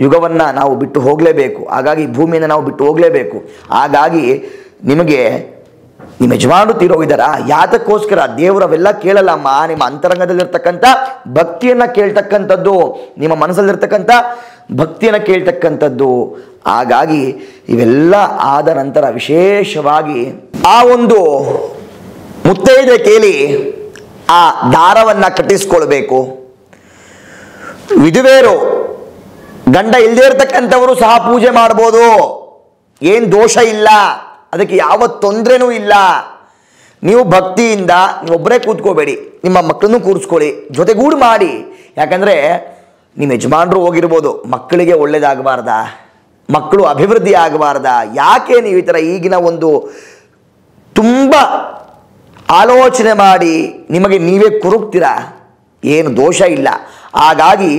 ಯುಗವನ್ನು ನಾವು ಬಿಟ್ಟು ಹೋಗಲೇಬೇಕು. ಹಾಗಾಗಿ ಭೂಮಿಯನ್ನು ನಾವು ಬಿಟ್ಟು ಹೋಗಲೇಬೇಕು. ಹಾಗಾಗಿ ನಿಮಗೆ ನಿಮ್ಮ ಯಜಮಾನರು ತೀರೋಗಿದ್ದಾರಾ? ಯಾತಕ್ಕೋಸ್ಕರ? ದೇವರವೆಲ್ಲ ಕೇಳಲ್ಲಮ್ಮ, ನಿಮ್ಮ ಅಂತರಂಗದಲ್ಲಿರ್ತಕ್ಕಂಥ ಭಕ್ತಿಯನ್ನು ಕೇಳ್ತಕ್ಕಂಥದ್ದು, ನಿಮ್ಮ ಮನಸ್ಸಲ್ಲಿರ್ತಕ್ಕಂಥ ಭಕ್ತಿಯನ್ನು ಕೇಳ್ತಕ್ಕಂಥದ್ದು. ಹಾಗಾಗಿ ಇವೆಲ್ಲ ಆದ ನಂತರ ವಿಶೇಷವಾಗಿ ಆ ಒಂದು ಮುತ್ತೈದೆ ಕೇಳಿ ಆ ದಾರವನ್ನು ಕಟ್ಟಿಸ್ಕೊಳ್ಬೇಕು. ವಿಧವೆಯರು, ಗಂಡ ಇಲ್ಲದೇ ಇರತಕ್ಕಂಥವರು ಸಹ ಪೂಜೆ ಮಾಡ್ಬೋದು, ಏನು ದೋಷ ಇಲ್ಲ, ಅದಕ್ಕೆ ಯಾವ ತೊಂದರೆನೂ ಇಲ್ಲ. ನೀವು ಭಕ್ತಿಯಿಂದ ನೀವೊಬ್ಬರೇ ಕೂತ್ಕೋಬೇಡಿ, ನಿಮ್ಮ ಮಕ್ಕಳನ್ನು ಕೂರಿಸ್ಕೊಳ್ಳಿ, ಜೊತೆಗೂಡು ಮಾಡಿ. ಯಾಕಂದರೆ ನಿಮ್ಮ ಯಜಮಾನರು ಹೋಗಿರ್ಬೋದು, ಮಕ್ಕಳಿಗೆ ಒಳ್ಳೇದಾಗಬಾರ್ದಾ? ಮಕ್ಕಳು ಅಭಿವೃದ್ಧಿ ಆಗಬಾರ್ದಾ? ಯಾಕೆ ನೀವು ಈ ಥರ ಈಗಿನ ಒಂದು ತುಂಬ ಆಲೋಚನೆ ಮಾಡಿ ನಿಮಗೆ ನೀವೇ ಕೊರಗ್ತೀರಾ? ಏನು ದೋಷ ಇಲ್ಲ. ಹಾಗಾಗಿ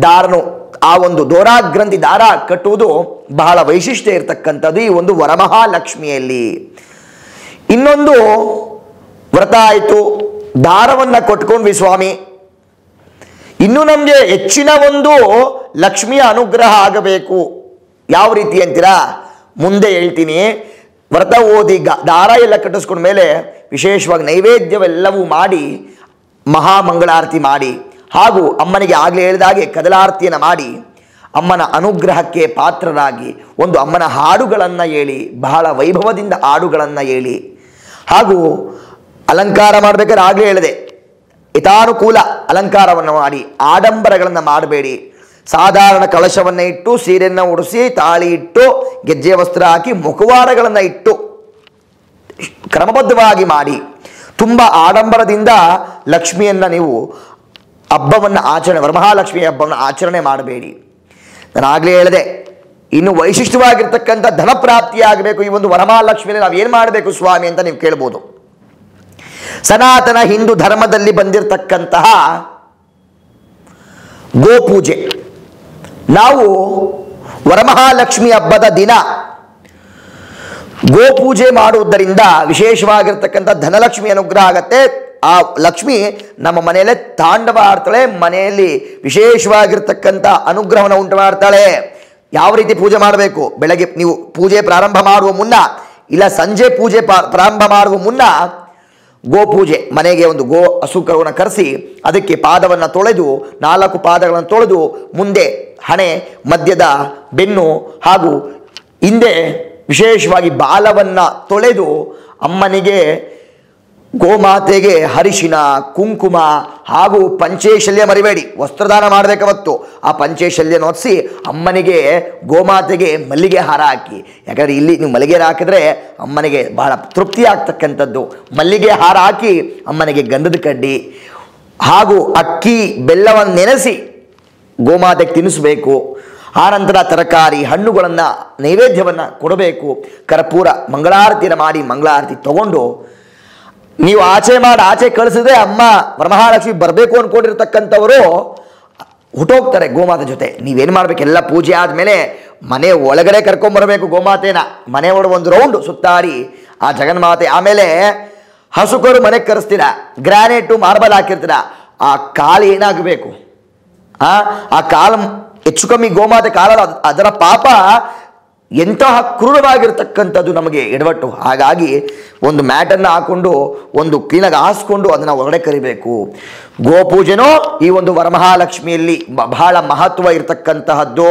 ದಾರನು, ಆ ಒಂದು ದೋರಾಗ್ರಂಥಿ ದಾರ ಕಟ್ಟುವುದು ಬಹಳ ವೈಶಿಷ್ಟ್ಯ ಇರತಕ್ಕಂಥದ್ದು ಈ ಒಂದು ವರಮಹಾಲಕ್ಷ್ಮಿಯಲ್ಲಿ. ಇನ್ನೊಂದು ವ್ರತ ಆಯಿತು, ದಾರವನ್ನು ಕೊಟ್ಕೊಂಡ್ವಿ ಸ್ವಾಮಿ. ಇನ್ನು ನಮಗೆ ಹೆಚ್ಚಿನ ಒಂದು ಲಕ್ಷ್ಮಿಯ ಅನುಗ್ರಹ ಆಗಬೇಕು. ಯಾವ ರೀತಿ ಅಂತೀರಾ? ಮುಂದೆ ಹೇಳ್ತೀನಿ. ವ್ರತ ಓದಿ ದಾರ ಎಲ್ಲ ಕಟ್ಟಿಸ್ಕೊಂಡ ಮೇಲೆ ವಿಶೇಷವಾಗಿ ನೈವೇದ್ಯವೆಲ್ಲವೂ ಮಾಡಿ ಮಹಾಮಂಗಳಾರತಿ ಮಾಡಿ, ಹಾಗೂ ಅಮ್ಮನಿಗೆ ಆಗಲೇ ಹೇಳಿದಾಗೆ ಕದಲಾರತಿಯನ್ನು ಮಾಡಿ ಅಮ್ಮನ ಅನುಗ್ರಹಕ್ಕೆ ಪಾತ್ರರಾಗಿ ಒಂದು ಅಮ್ಮನ ಹಾಡುಗಳನ್ನು ಹೇಳಿ, ಬಹಳ ವೈಭವದಿಂದ ಹಾಡುಗಳನ್ನು ಹೇಳಿ, ಹಾಗೂ ಅಲಂಕಾರ ಮಾಡಬೇಕಾದ್ರೆ ಆಗಲೇ ಹೇಳಿದೆ, ಹಿತಾನುಕೂಲ ಅಲಂಕಾರವನ್ನು ಮಾಡಿ, ಆಡಂಬರಗಳನ್ನು ಮಾಡಬೇಡಿ. ಸಾಧಾರಣ ಕಳಶವನ್ನು ಇಟ್ಟು, ಸೀರೆಯನ್ನು ಉಡಿಸಿ, ತಾಳಿ ಇಟ್ಟು, ಗೆಜ್ಜೆ ವಸ್ತ್ರ ಹಾಕಿ, ಮುಖವಾಡಗಳನ್ನು ಇಟ್ಟು ಕ್ರಮಬದ್ಧವಾಗಿ ಮಾಡಿ ತುಂಬ ಆಡಂಬರದಿಂದ ಲಕ್ಷ್ಮಿಯನ್ನು ನೀವು ಹಬ್ಬವನ್ನು ಆಚರಣೆ, ವರಮಹಾಲಕ್ಷ್ಮಿ ಹಬ್ಬವನ್ನು ಆಚರಣೆ ಮಾಡಬೇಡಿ. ನಾನು ಆಗಲೇ ಹೇಳಿದೆ, ಇನ್ನು ವೈಶಿಷ್ಟ್ಯವಾಗಿರ್ತಕ್ಕಂಥ ಧನ ಪ್ರಾಪ್ತಿಯಾಗಬೇಕು ಈ ಒಂದು ವರಮಹಾಲಕ್ಷ್ಮಿಯಲ್ಲಿ ನಾವು ಏನು ಮಾಡಬೇಕು ಸ್ವಾಮಿ ಅಂತ ನೀವು ಕೇಳ್ಬೋದು. ಸನಾತನ ಹಿಂದೂ ಧರ್ಮದಲ್ಲಿ ಬಂದಿರತಕ್ಕಂತಹ ಗೋಪೂಜೆ, ನಾವು ವರಮಹಾಲಕ್ಷ್ಮಿ ಹಬ್ಬದ ದಿನ ಗೋಪೂಜೆ ಮಾಡುವುದರಿಂದ ವಿಶೇಷವಾಗಿರ್ತಕ್ಕಂಥ ಧನಲಕ್ಷ್ಮಿ ಅನುಗ್ರಹ ಆಗತ್ತೆ. ಆ ಲಕ್ಷ್ಮಿ ನಮ್ಮ ಮನೆಯಲ್ಲೇ ತಾಂಡವ ಆಡ್ತಾಳೆ, ಮನೆಯಲ್ಲಿ ವಿಶೇಷವಾಗಿರ್ತಕ್ಕಂಥ ಅನುಗ್ರಹವನ್ನು ಉಂಟು ಮಾಡ್ತಾಳೆ. ಯಾವ ರೀತಿ ಪೂಜೆ ಮಾಡಬೇಕು? ಬೆಳಗ್ಗೆ ನೀವು ಪೂಜೆ ಪ್ರಾರಂಭ ಮಾಡುವ ಮುನ್ನ, ಇಲ್ಲ ಸಂಜೆ ಪೂಜೆ ಪ್ರಾರಂಭ ಮಾಡುವ ಮುನ್ನ ಗೋಪೂಜೆ, ಮನೆಗೆ ಒಂದು ಗೋ ಹಸುಕರುವನ್ನು ಕರೆಸಿ ಅದಕ್ಕೆ ಪಾದವನ್ನು ತೊಳೆದು, 4 ಪಾದಗಳನ್ನು ತೊಳೆದು, ಮುಂದೆ ಹಣೆ, ಮಧ್ಯದ ಬೆನ್ನು ಹಾಗೂ ಹಿಂದೆ ವಿಶೇಷವಾಗಿ ಬಾಲವನ್ನು ತೊಳೆದು ಅಮ್ಮನಿಗೆ, ಗೋಮಾತೆಗೆ ಅರಿಶಿನ, ಕುಂಕುಮ ಹಾಗೂ ಪಂಚೇಶಲ್ಯ ಮರಿಬೇಡಿ, ವಸ್ತ್ರದಾನ ಮಾಡಬೇಕವತ್ತು. ಆ ಪಂಚೇಶಲ್ಯನ ಹೊತ್ತಿಸಿ ಅಮ್ಮನಿಗೆ, ಗೋಮಾತೆಗೆ ಮಲ್ಲಿಗೆ ಹಾರ ಹಾಕಿ. ಯಾಕಂದರೆ ಇಲ್ಲಿ ನೀವು ಮಲ್ಲಿಗೆ ಹಾರ ಹಾಕಿದ್ರೆ ಅಮ್ಮನಿಗೆ ಬಹಳ ತೃಪ್ತಿ ಆಗ್ತಕ್ಕಂಥದ್ದು. ಮಲ್ಲಿಗೆ ಹಾರ ಹಾಕಿ ಅಮ್ಮನಿಗೆ ಗಂಧದ ಕಡ್ಡಿ ಹಾಗೂ ಅಕ್ಕಿ ಬೆಲ್ಲವನ್ನು ನೆನೆಸಿ ಗೋಮಾತೆಗೆ ತಿನ್ನಿಸಬೇಕು. ಆನಂತರ ತರಕಾರಿ ಹಣ್ಣುಗಳನ್ನು ನೈವೇದ್ಯವನ್ನು ಕೊಡಬೇಕು. ಕರ್ಪೂರ ಮಂಗಳಾರತಿಯನ್ನು ಮಾಡಿ ಮಂಗಳಾರತಿ ತಗೊಂಡು ನೀವು ಆಚೆ ಕಳಿಸಿದ್ರೆ ಅಮ್ಮ ವರಮಹಾಲಕ್ಷ್ಮಿ ಬರಬೇಕು ಅಂದ್ಕೊಂಡಿರ್ತಕ್ಕಂಥವರು ಹುಟ್ಟೋಗ್ತಾರೆ ಗೋಮಾತೆ ಜೊತೆ. ನೀವೇನು ಮಾಡಬೇಕು, ಎಲ್ಲ ಪೂಜೆ ಆದಮೇಲೆ ಮನೆ ಒಳಗಡೆ ಕರ್ಕೊಂಬರಬೇಕು ಗೋಮಾತೆನ. ಮನೆ ಒಳಗೆ ಒಂದು ರೌಂಡು ಸುತ್ತಾಡಿ ಆ ಜಗನ್ಮಾತೆ. ಆಮೇಲೆ ಹಸುಕರು ಮನೆಗೆ ಕರೆಸ್ತೀರ, ಗ್ರಾನೈಟು ಮಾರ್ಬಲ್ ಹಾಕಿರ್ತೀರ, ಆ ಕಾಲು ಏನಾಗಬೇಕು, ಆ ಕಾಲು ಹೆಚ್ಚು ಕಮ್ಮಿ ಗೋಮಾತೆ ಕಾಲ ಅದರ ಪಾಪ ಎಂತಹ ಕ್ರೂರವಾಗಿರ್ತಕ್ಕಂಥದ್ದು ನಮಗೆ ಎಡವಟ್ಟು. ಹಾಗಾಗಿ ಒಂದು ಮ್ಯಾಟನ್ನು ಹಾಕ್ಕೊಂಡು ಒಂದು ಕ್ಲೀನಾಗಿ ಹಾಸ್ಕೊಂಡು ಅದನ್ನು ಹೊರಗಡೆ ಕರಿಬೇಕು. ಗೋಪೂಜೆನೋ ಈ ಒಂದು ವರಮಹಾಲಕ್ಷ್ಮಿಯಲ್ಲಿ ಬಹಳ ಮಹತ್ವ ಇರತಕ್ಕಂತಹದ್ದು.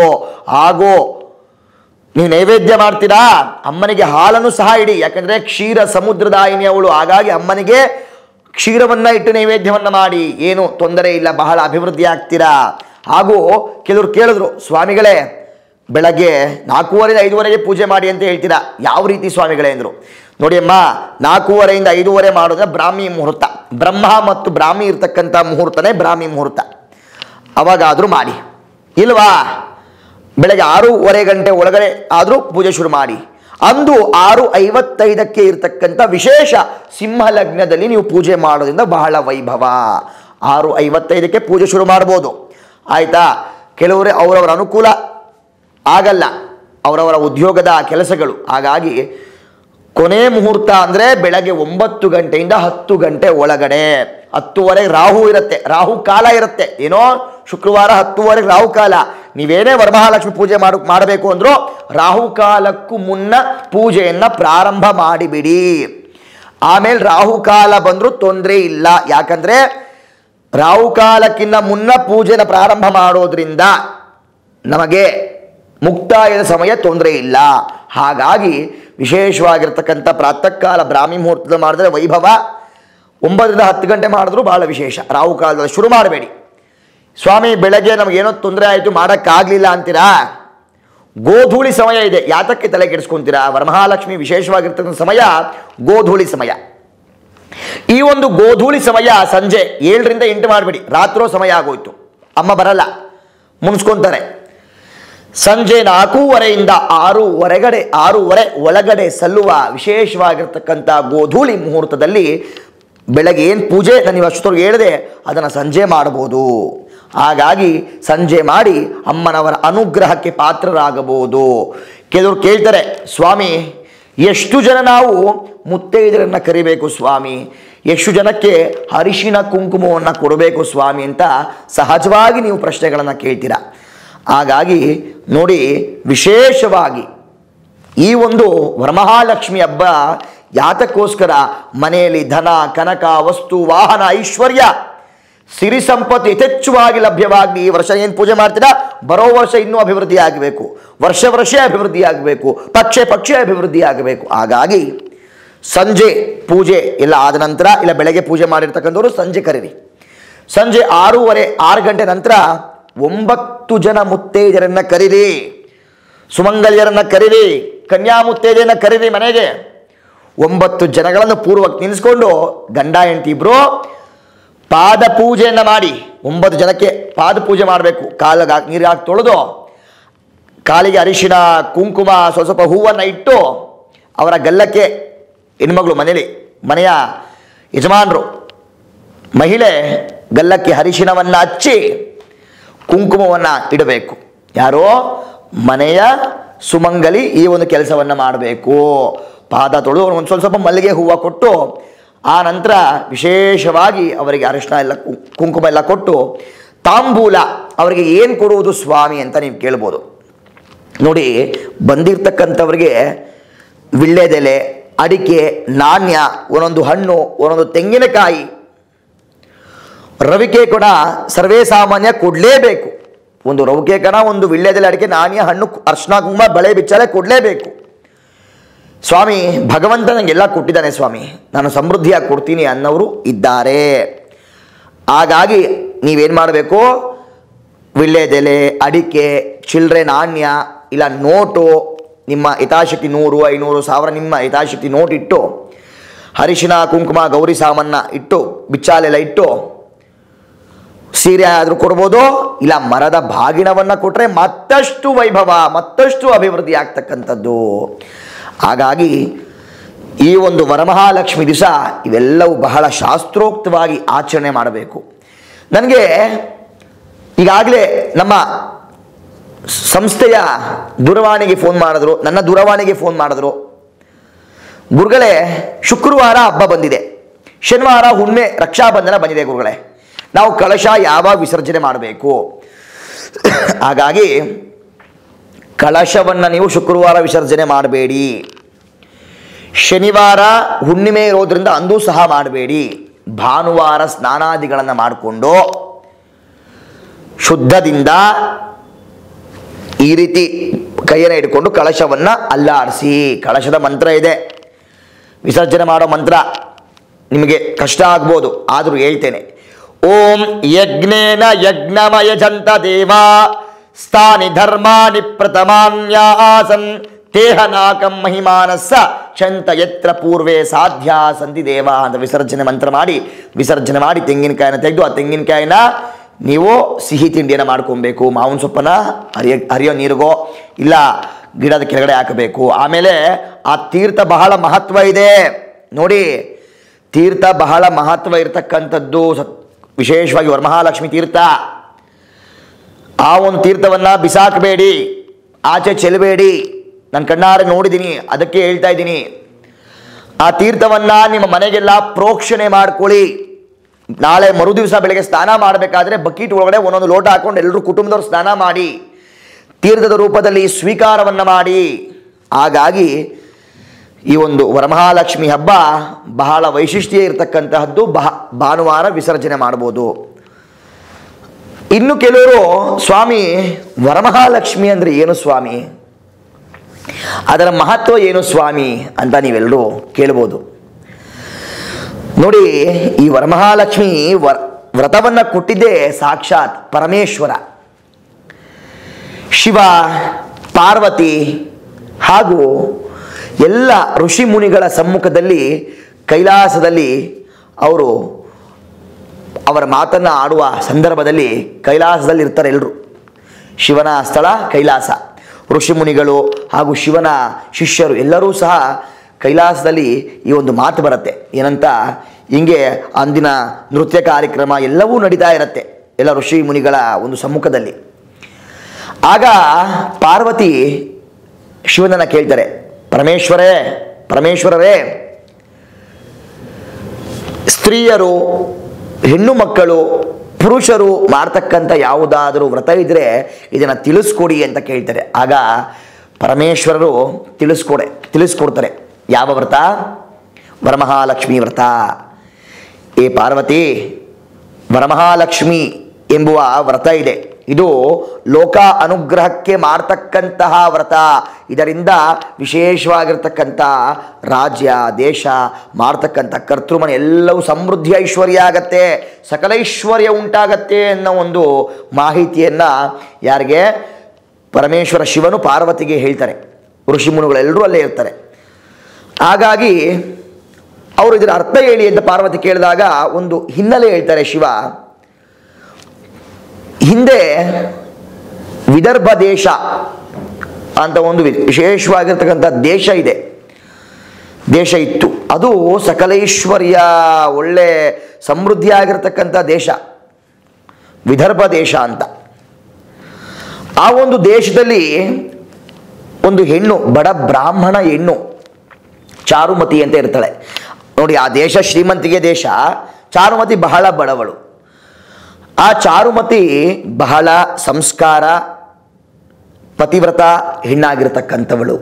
ಹಾಗೂ ನೀವು ನೈವೇದ್ಯ ಮಾಡ್ತೀರಾ, ಅಮ್ಮನಿಗೆ ಹಾಲನ್ನು ಸಹ ಇಡಿ. ಯಾಕಂದರೆ ಕ್ಷೀರ ಸಮುದ್ರದಾಯಿನಿ ಅವಳು. ಹಾಗಾಗಿ ಅಮ್ಮನಿಗೆ ಕ್ಷೀರವನ್ನು ಇಟ್ಟು ನೈವೇದ್ಯವನ್ನು ಮಾಡಿ, ಏನು ತೊಂದರೆ ಇಲ್ಲ, ಬಹಳ ಅಭಿವೃದ್ಧಿ ಆಗ್ತೀರಾ. ಹಾಗೂ ಕೆಲವರು ಕೇಳಿದ್ರು, ಸ್ವಾಮಿಗಳೇ ಬೆಳಗ್ಗೆ 4:15 5:30ಗೆ ಪೂಜೆ ಮಾಡಿ ಅಂತ ಹೇಳ್ತೀರಾ, ಯಾವ ರೀತಿ ಸ್ವಾಮಿಗಳೇ ಅಂದರು. ನೋಡಿ ಅಮ್ಮ, 4:15 5:30 ಮಾಡೋದ್ರೆ ಬ್ರಾಹ್ಮಿ ಮುಹೂರ್ತ, ಬ್ರಹ್ಮ ಮತ್ತು ಬ್ರಾಹ್ಮಿ ಇರ್ತಕ್ಕಂಥ ಮುಹೂರ್ತನೇ ಬ್ರಾಹ್ಮಿ ಮುಹೂರ್ತ. ಅವಾಗಾದರೂ ಮಾಡಿ, ಇಲ್ವಾ ಬೆಳಗ್ಗೆ 6:30 ಗಂಟೆ ಒಳಗಡೆ ಆದರೂ ಪೂಜೆ ಶುರು ಮಾಡಿ. ಅಂದು 6:55ಕ್ಕೆ ಇರ್ತಕ್ಕಂಥ ವಿಶೇಷ ಸಿಂಹ ಲಗ್ನದಲ್ಲಿ ನೀವು ಪೂಜೆ ಮಾಡೋದ್ರಿಂದ ಬಹಳ ವೈಭವ. 6:55ಕ್ಕೆ ಪೂಜೆ ಶುರು ಮಾಡ್ಬೋದು, ಆಯಿತಾ. ಕೆಲವರು ಅವರವರ ಅನುಕೂಲ ಆಗಲ್ಲ, ಅವರವರ ಉದ್ಯೋಗದ ಕೆಲಸಗಳು. ಹಾಗಾಗಿ ಕೊನೆ ಮುಹೂರ್ತ ಅಂದರೆ ಬೆಳಗ್ಗೆ 9 ಗಂಟೆಯಿಂದ 10 ಗಂಟೆ ಒಳಗಡೆ. 10:30 ರಾಹು ಇರುತ್ತೆ, ರಾಹು ಕಾಲ ಇರುತ್ತೆ. ಏನೋ ಶುಕ್ರವಾರ 10:30 ರಾಹು ಕಾಲ. ನೀವೇನೇ ವರಮಹಾಲಕ್ಷ್ಮಿ ಪೂಜೆ ಮಾಡಬೇಕು ಅಂದರೂ ರಾಹುಕಾಲಕ್ಕೂ ಮುನ್ನ ಪೂಜೆಯನ್ನು ಪ್ರಾರಂಭ ಮಾಡಿಬಿಡಿ. ಆಮೇಲೆ ರಾಹುಕಾಲ ಬಂದರೂ ತೊಂದರೆ ಇಲ್ಲ. ಯಾಕಂದರೆ ರಾಹುಕಾಲಕ್ಕಿಂತ ಮುನ್ನ ಪೂಜೆನ ಪ್ರಾರಂಭ ಮಾಡೋದ್ರಿಂದ ನಮಗೆ ಮುಕ್ತಾಯದ ಸಮಯ ತೊಂದರೆ ಇಲ್ಲ. ಹಾಗಾಗಿ ವಿಶೇಷವಾಗಿರ್ತಕ್ಕಂಥ ಪ್ರಾತಃ ಕಾಲ ಬ್ರಾಹ್ಮಿ ಮುಹೂರ್ತದಲ್ಲಿ ಮಾಡಿದ್ರೆ ವೈಭವ. 9ರಿಂದ 10 ಗಂಟೆ ಮಾಡಿದ್ರು ಭಾಳ ವಿಶೇಷ. ರಾಹುಕಾಲದಲ್ಲಿ ಶುರು ಮಾಡಬೇಡಿ. ಸ್ವಾಮಿ ಬೆಳಗ್ಗೆ ನಮಗೇನೋ ತೊಂದರೆ ಆಯಿತು, ಮಾಡೋಕ್ಕಾಗಲಿಲ್ಲ ಅಂತೀರಾ, ಗೋಧೂಳಿ ಸಮಯ ಇದೆ, ಯಾತಕ್ಕೆ ತಲೆ ಕೆಡಿಸ್ಕೊಂತೀರಾ? ವರಮಹಾಲಕ್ಷ್ಮಿ ವಿಶೇಷವಾಗಿರ್ತಕ್ಕಂಥ ಸಮಯ ಗೋಧೂಳಿ ಸಮಯ. ಈ ಒಂದು ಗೋಧೂಳಿ ಸಮಯ ಸಂಜೆ 7ರಿಂದ 8 ಮಾಡಬೇಡಿ, ರಾತ್ರೋ ಸಮಯ ಆಗೋಯ್ತು, ಅಮ್ಮ ಬರಲ್ಲ, ಮುನ್ಸ್ಕೊಂತಾರೆ. ಸಂಜೆ 4:30ರಿಂದ 6:30 ಒಳಗಡೆ ಸಲ್ಲುವ ವಿಶೇಷವಾಗಿರ್ತಕ್ಕಂಥ ಗೋಧೂಳಿ ಮುಹೂರ್ತದಲ್ಲಿ ಬೆಳಗ್ಗೆ ಏನು ಪೂಜೆ ನಾನು ಅಷ್ಟೊತ್ತಿಗೆ ಹೇಳಿದೆ ಅದನ್ನು ಸಂಜೆ ಮಾಡಬಹುದು. ಹಾಗಾಗಿ ಸಂಜೆ ಮಾಡಿ ಅಮ್ಮನವರ ಅನುಗ್ರಹಕ್ಕೆ ಪಾತ್ರರಾಗಬಹುದು. ಕೆಲವರು ಕೇಳ್ತಾರೆ, ಸ್ವಾಮಿ ಎಷ್ಟು ಜನ ನಾವು ಮುತ್ತೈದರನ್ನು ಕರಿಬೇಕು ಸ್ವಾಮಿ, ಎಷ್ಟು ಜನಕ್ಕೆ ಅರಿಶಿನ ಕುಂಕುಮವನ್ನು ಕೊಡಬೇಕು ಸ್ವಾಮಿ ಅಂತ ಸಹಜವಾಗಿ ನೀವು ಪ್ರಶ್ನೆಗಳನ್ನು ಕೇಳ್ತೀರಾ. ಹಾಗಾಗಿ ನೋಡಿ, ವಿಶೇಷವಾಗಿ ಈ ಒಂದು ವರಮಹಾಲಕ್ಷ್ಮಿ ಹಬ್ಬ ಯಾತಕ್ಕೋಸ್ಕರ ಮನೆಯಲ್ಲಿ ಧನ ಕನಕ ವಸ್ತು ವಾಹನ ಐಶ್ವರ್ಯ ಸಿರಿ ಸಂಪತ್ತು ಯಥೇಚ್ಛವಾಗಿ ಲಭ್ಯವಾಗಿ ಈ ವರ್ಷ ಏನು ಪೂಜೆ ಮಾಡ್ತೀರಾ, ಬರೋ ವರ್ಷ ಇನ್ನೂ ಅಭಿವೃದ್ಧಿ ಆಗಬೇಕು, ವರ್ಷ ಅಭಿವೃದ್ಧಿ ಆಗಬೇಕು, ಪಕ್ಷೆ ಅಭಿವೃದ್ಧಿ ಆಗಬೇಕು. ಹಾಗಾಗಿ ಸಂಜೆ ಪೂಜೆ ಎಲ್ಲ ಆದ ನಂತರ, ಇಲ್ಲ ಬೆಳಗ್ಗೆ ಪೂಜೆ ಮಾಡಿರ್ತಕ್ಕಂಥವ್ರು ಸಂಜೆ ಕರೀರಿ. ಸಂಜೆ 6 ಗಂಟೆ ನಂತರ 9 ಜನ ಮುತ್ತೈದೆಯರನ್ನು ಕರೀರಿ, ಸುಮಂಗಲ್ಯರನ್ನು ಕರೀರಿ, ಕನ್ಯಾ ಮುತ್ತೈದೆಯನ್ನು ಕರೀರಿ. ಮನೆಗೆ 9 ಜನಗಳನ್ನು ಪೂರ್ವಕ್ಕೆ ನಿಲ್ಲಿಸ್ಕೊಂಡು ಗಂಡ ಹೆಂಡತಿ ಇಬ್ರು ಪಾದ ಪೂಜೆಯನ್ನು ಮಾಡಿ 9 ಜನಕ್ಕೆ ಪಾದ ಪೂಜೆ ಮಾಡಬೇಕು. ಕಾಲಿಗೆ ನೀರು ಹಾಕಿ ತೊಳೆದು ಕಾಲಿಗೆ ಅರಿಶಿಣ ಕುಂಕುಮ ಸ್ವಲ್ಪ ಹೂವನ್ನು ಇಟ್ಟು ಅವರ ಗಲ್ಲಕ್ಕೆ ಹೆಣ್ಮಗಳು ಮನೆಯ ಯಜಮಾನರು ಮಹಿಳೆ ಗಲ್ಲಕ್ಕೆ ಅರಿಶಿಣವನ್ನು ಹಚ್ಚಿ ಕುಂಕುಮವನ್ನು ಇಡಬೇಕು. ಯಾರೋ ಮನೆಯ ಸುಮಂಗಲಿ ಈ ಒಂದು ಕೆಲಸವನ್ನು ಮಾಡಬೇಕು. ಪಾದ ತೊಳೆದು ಒಂದು ಸ್ವಲ್ಪ ಮಲ್ಲಿಗೆ ಹೂವು ಕೊಟ್ಟು ಆ ನಂತರ ವಿಶೇಷವಾಗಿ ಅವರಿಗೆ ಅರಿಶಿಣ ಎಲ್ಲ ಕುಂಕುಮ ಎಲ್ಲ ಕೊಟ್ಟು ತಾಂಬೂಲ ಅವರಿಗೆ ಏನು ಕೊಡುವುದು ಸ್ವಾಮಿ ಅಂತ ನೀವು ಕೇಳ್ಬೋದು. ನೋಡಿ, ಬಂದಿರ್ತಕ್ಕಂಥವ್ರಿಗೆ ವಿಳ್ಳೆದೆಲೆ, ಅಡಿಕೆ, ನಾಣ್ಯ, ಒಂದೊಂದು ಹಣ್ಣು, ಒಂದೊಂದು ತೆಂಗಿನಕಾಯಿ, ರವಿಕೆ ಕಣ ಸರ್ವೇ ಸಾಮಾನ್ಯ ಕೊಡಲೇಬೇಕು. ಒಂದು ರವಿಕೆ ಕಣ, ಒಂದು ವಿಳ್ಳೆದೆಲೆ, ಅಡಿಕೆ, ನಾಣ್ಯ, ಹಣ್ಣು, ಅರ್ಶಿನ ಕುಂಕುಮ, ಬಳೆ ಬಿಚ್ಚಲೆ ಕೊಡಲೇಬೇಕು. ಸ್ವಾಮಿ ಭಗವಂತ ನನಗೆಲ್ಲ ಕೊಟ್ಟಿದ್ದಾನೆ ಸ್ವಾಮಿ, ನಾನು ಸಮೃದ್ಧಿಯಾಗಿ ಕೊಡ್ತೀನಿ ಅನ್ನೋರು ಇದ್ದಾರೆ. ಹಾಗಾಗಿ ನೀವೇನು ಮಾಡಬೇಕು, ವಿಳ್ಳೆದೆಲೆ, ಅಡಿಕೆ, ಚಿಲ್ಲರೆ, ನಾಣ್ಯ ಇಲ್ಲ ನೋಟು, ನಿಮ್ಮ ಹಿತಾಶಕ್ತಿ 100, 500, 1000 ನಿಮ್ಮ ಹಿತಾಶಕ್ತಿ ನೋಟ್ ಇಟ್ಟು, ಅರಿಶಿನ ಕುಂಕುಮ ಗೌರಿ ಸಾಮನ್ನ ಇಟ್ಟು, ಬಿಚ್ಚಾಲೆಲ್ಲ ಇಟ್ಟು, ಸೀರೆ ಆದರೂ ಕೊಡ್ಬೋದು, ಇಲ್ಲ ಮರದ ಬಾಗಿಣವನ್ನು ಕೊಟ್ಟರೆ ಮತ್ತಷ್ಟು ವೈಭವ, ಮತ್ತಷ್ಟು ಅಭಿವೃದ್ಧಿ ಆಗ್ತಕ್ಕಂಥದ್ದು. ಹಾಗಾಗಿ ಈ ಒಂದು ವರಮಹಾಲಕ್ಷ್ಮಿ ದಿವಸ ಇವೆಲ್ಲವೂ ಬಹಳ ಶಾಸ್ತ್ರೋಕ್ತವಾಗಿ ಆಚರಣೆ ಮಾಡಬೇಕು. ನನಗೆ ಈಗಾಗಲೇ ನಮ್ಮ ಸಂಸ್ಥೆಯ ದೂರವಾಣಿಗೆ ಫೋನ್ ಮಾಡಿದ್ರು, ನನ್ನ ದೂರವಾಣಿಗೆ ಫೋನ್ ಮಾಡಿದ್ರು, ಗುರುಗಳೇ ಶುಕ್ರವಾರ ಹಬ್ಬ ಬಂದಿದೆ, ಶನಿವಾರ ಹುಣ್ಣಿಮೆ ರಕ್ಷಾಬಂಧನ ಬಂದಿದೆ ಗುರುಗಳೇ, ನಾವು ಕಳಶ ಯಾವಾಗ ವಿಸರ್ಜನೆ ಮಾಡಬೇಕು? ಹಾಗಾಗಿ ಕಳಶವನ್ನು ನೀವು ಶುಕ್ರವಾರ ವಿಸರ್ಜನೆ ಮಾಡಬೇಡಿ, ಶನಿವಾರ ಹುಣ್ಣಿಮೆ ಇರೋದ್ರಿಂದ ಅಂದೂ ಸಹ ಮಾಡಬೇಡಿ. ಭಾನುವಾರ ಸ್ನಾನಾದಿಗಳನ್ನು ಮಾಡಿಕೊಂಡು ಶುದ್ಧದಿಂದ ಈ ರೀತಿ ಕೈಯನ್ನು ಹಿಡ್ಕೊಂಡು ಕಳಶವನ್ನು ಅಲ್ಲಾಡಿಸಿ. ಕಳಶದ ಮಂತ್ರ ಇದೆ, ವಿಸರ್ಜನೆ ಮಾಡೋ ಮಂತ್ರ ನಿಮಗೆ ಕಷ್ಟ ಆಗ್ಬೋದು, ಆದರೂ ಹೇಳ್ತೇನೆ. ಓಂ ಯಜ್ಞೇನ ಯಜ್ಞಮಯ ಜಂತ ದೇವಾ ಸ್ಥಾನಿ ಧರ್ಮಾನಿ ಪ್ರಥಮಾನ್ಯಾಸನ್ ತೇಹನಾಕಂ ಮಹಿಮಾನಸ್ಸ ಚಂತ ಯತ್ರ ಪೂರ್ವೇ ಸಾಧ್ಯ ಸಂತಿ ದೇವ ಅಂತ ವಿಸರ್ಜನೆ ಮಾಡಿ ತೆಂಗಿನಕಾಯಿನ ತೆಗೆದು ಆ ತೆಂಗಿನಕಾಯಿನ ನೀವು ಸಿಹಿ ತಿಂಡಿಯನ್ನು ಮಾಡ್ಕೊಬೇಕು. ಮಾವಿನ ಸೊಪ್ಪನ್ನು ಹರಿಯೋ ನೀರಿಗೋ ಇಲ್ಲ ಗಿಡದ ಕೆಳಗಡೆ ಹಾಕಬೇಕು. ಆಮೇಲೆ ಆ ತೀರ್ಥ ಬಹಳ ಮಹತ್ವ ಇದೆ ನೋಡಿ, ತೀರ್ಥ ಬಹಳ ಮಹತ್ವ ಇರತಕ್ಕಂಥದ್ದು, ವಿಶೇಷವಾಗಿ ವರಮಹಾಲಕ್ಷ್ಮಿ ತೀರ್ಥ. ಆ ಒಂದು ತೀರ್ಥವನ್ನು ಬಿಸಾಕಬೇಡಿ, ಆಚೆ ಚೆಲ್ಲಬೇಡಿ. ನಾನು ಕಣ್ಣಾರೆ ನೋಡಿದ್ದೀನಿ, ಅದಕ್ಕೆ ಹೇಳ್ತಾ ಇದ್ದೀನಿ. ಆ ತೀರ್ಥವನ್ನು ನಿಮ್ಮ ಮನೆಗೆಲ್ಲ ಪ್ರೋಕ್ಷಣೆ ಮಾಡ್ಕೊಳ್ಳಿ. ನಾಳೆ ಮರುದಿವಸ ಬೆಳಗ್ಗೆ ಸ್ನಾನ ಮಾಡಬೇಕಾದ್ರೆ ಬಕೀಟ್ ಒಳಗಡೆ ಒಂದೊಂದು ಲೋಟ ಹಾಕೊಂಡು ಎಲ್ಲರೂ ಕುಟುಂಬದವ್ರು ಸ್ನಾನ ಮಾಡಿ ತೀರ್ಥದ ರೂಪದಲ್ಲಿ ಸ್ವೀಕಾರವನ್ನು ಮಾಡಿ. ಹಾಗಾಗಿ ಈ ಒಂದು ವರಮಹಾಲಕ್ಷ್ಮಿ ಹಬ್ಬ ಬಹಳ ವೈಶಿಷ್ಟ್ಯ ಇರತಕ್ಕಂತಹದ್ದು. ಭಾನುವಾರ ವಿಸರ್ಜನೆ ಮಾಡ್ಬೋದು. ಇನ್ನು ಕೆಲವರು ಸ್ವಾಮಿ ವರಮಹಾಲಕ್ಷ್ಮಿ ಅಂದರೆ ಏನು ಸ್ವಾಮಿ, ಅದರ ಮಹತ್ವ ಏನು ಸ್ವಾಮಿ ಅಂತ ನೀವೆಲ್ಲರೂ ಕೇಳ್ಬೋದು. ನೋಡಿ, ಈ ವರಮಹಾಲಕ್ಷ್ಮಿ ವ್ರತವನ್ನು ಕೊಟ್ಟಿದ್ದೇ ಸಾಕ್ಷಾತ್ ಪರಮೇಶ್ವರ, ಶಿವ, ಪಾರ್ವತಿ ಹಾಗೂ ಎಲ್ಲ ಋಷಿ ಮುನಿಗಳ ಸಮ್ಮುಖದಲ್ಲಿ ಕೈಲಾಸದಲ್ಲಿ ಅವರು ಅವರ ಮಾತನ್ನು ಆಡುವ ಸಂದರ್ಭದಲ್ಲಿ ಕೈಲಾಸದಲ್ಲಿ ಇರ್ತಾರೆ ಎಲ್ಲರೂ. ಶಿವನ ಸ್ಥಳ ಕೈಲಾಸ, ಋಷಿ ಮುನಿಗಳು ಹಾಗೂ ಶಿವನ ಶಿಷ್ಯರು ಎಲ್ಲರೂ ಸಹ ಕೈಲಾಸದಲ್ಲಿ ಈ ಒಂದು ಮಾತು ಬರುತ್ತೆ. ಏನಂತ, ಹಿಂಗೆ ಅಂದಿನ ನೃತ್ಯ ಕಾರ್ಯಕ್ರಮ ಎಲ್ಲವೂ ನಡೀತಾ ಇರುತ್ತೆ ಎಲ್ಲ ಋಷಿ ಮುನಿಗಳ ಒಂದು ಸಮ್ಮುಖದಲ್ಲಿ. ಆಗ ಪಾರ್ವತಿ ಶಿವನನ್ನು ಕೇಳ್ತಾರೆ, ಪರಮೇಶ್ವರರೇ, ಸ್ತ್ರೀಯರು, ಹೆಣ್ಣು ಮಕ್ಕಳು, ಪುರುಷರು ಮಾಡ್ತಕ್ಕಂಥ ಯಾವುದಾದರೂ ವ್ರತ ಇದ್ದರೆ ಇದನ್ನು ತಿಳಿಸ್ಕೊಡಿ ಅಂತ ಕೇಳ್ತಾರೆ. ಆಗ ಪರಮೇಶ್ವರರು ತಿಳಿಸ್ಕೊಡ್ತಾರೆ. ಯಾವ ವ್ರತ? ವರಮಹಾಲಕ್ಷ್ಮಿ ವ್ರತ. ಏ ಪಾರ್ವತಿ, ವರಮಹಾಲಕ್ಷ್ಮಿ ಎಂಬುವ ವ್ರತ ಇದೆ. ಇದು ಲೋಕ ಅನುಗ್ರಹಕ್ಕೆ ಮಾಡ್ತಕ್ಕಂತಹ ವ್ರತ. ಇದರಿಂದ ವಿಶೇಷವಾಗಿರ್ತಕ್ಕಂಥ ರಾಜ್ಯ ದೇಶ ಮಾಡ್ತಕ್ಕಂಥ ಕರ್ತೃಮನೆ ಎಲ್ಲವೂ ಸಮೃದ್ಧಿ ಐಶ್ವರ್ಯ ಆಗತ್ತೆ, ಸಕಲ ಐಶ್ವರ್ಯ ಉಂಟಾಗತ್ತೆ ಅನ್ನೋ ಒಂದು ಮಾಹಿತಿಯನ್ನು ಯಾರಿಗೆ? ಪರಮೇಶ್ವರ ಶಿವನು ಪಾರ್ವತಿಗೆ ಹೇಳ್ತಾರೆ. ಋಷಿಮುನಿಗಳೆಲ್ಲರೂ ಅಲ್ಲೇ ಇರ್ತಾರೆ. ಹಾಗಾಗಿ ಅವರು ಇದರ ಅರ್ಥ ಹೇಳಿ ಅಂತ ಪಾರ್ವತಿ ಕೇಳಿದಾಗ ಒಂದು ಹಿನ್ನೆಲೆ ಹೇಳ್ತಾರೆ ಶಿವ. ಹಿಂದೆ ವಿದರ್ಭ ದೇಶ ಅಂತ ಒಂದು ವಿಶೇಷವಾಗಿರ್ತಕ್ಕಂಥ ದೇಶ ಇತ್ತು. ಅದು ಸಕಲೈಶ್ವರ್ಯ, ಒಳ್ಳೆ ಸಮೃದ್ಧಿಯಾಗಿರ್ತಕ್ಕಂಥ ದೇಶ ವಿದರ್ಭ ದೇಶ ಅಂತ. ಆ ಒಂದು ದೇಶದಲ್ಲಿ ಒಂದು ಹೆಣ್ಣು, ಬಡ ಬ್ರಾಹ್ಮಣ ಹೆಣ್ಣು ಚಾರುಮತಿ ಅಂತ ಇರ್ತಾಳೆ ನೋಡಿ. ಆ ದೇಶ ಶ್ರೀಮಂತಿಗೆ ದೇಶ, ಚಾರುಮತಿ ಬಹಳ ಬಡವಳು. ಆ ಚಾರುಮತಿ ಬಹಳ ಸಂಸ್ಕಾರ, ಪತಿವ್ರತ ಹೆಣ್ಣಾಗಿರ್ತಕ್ಕಂಥವಳು.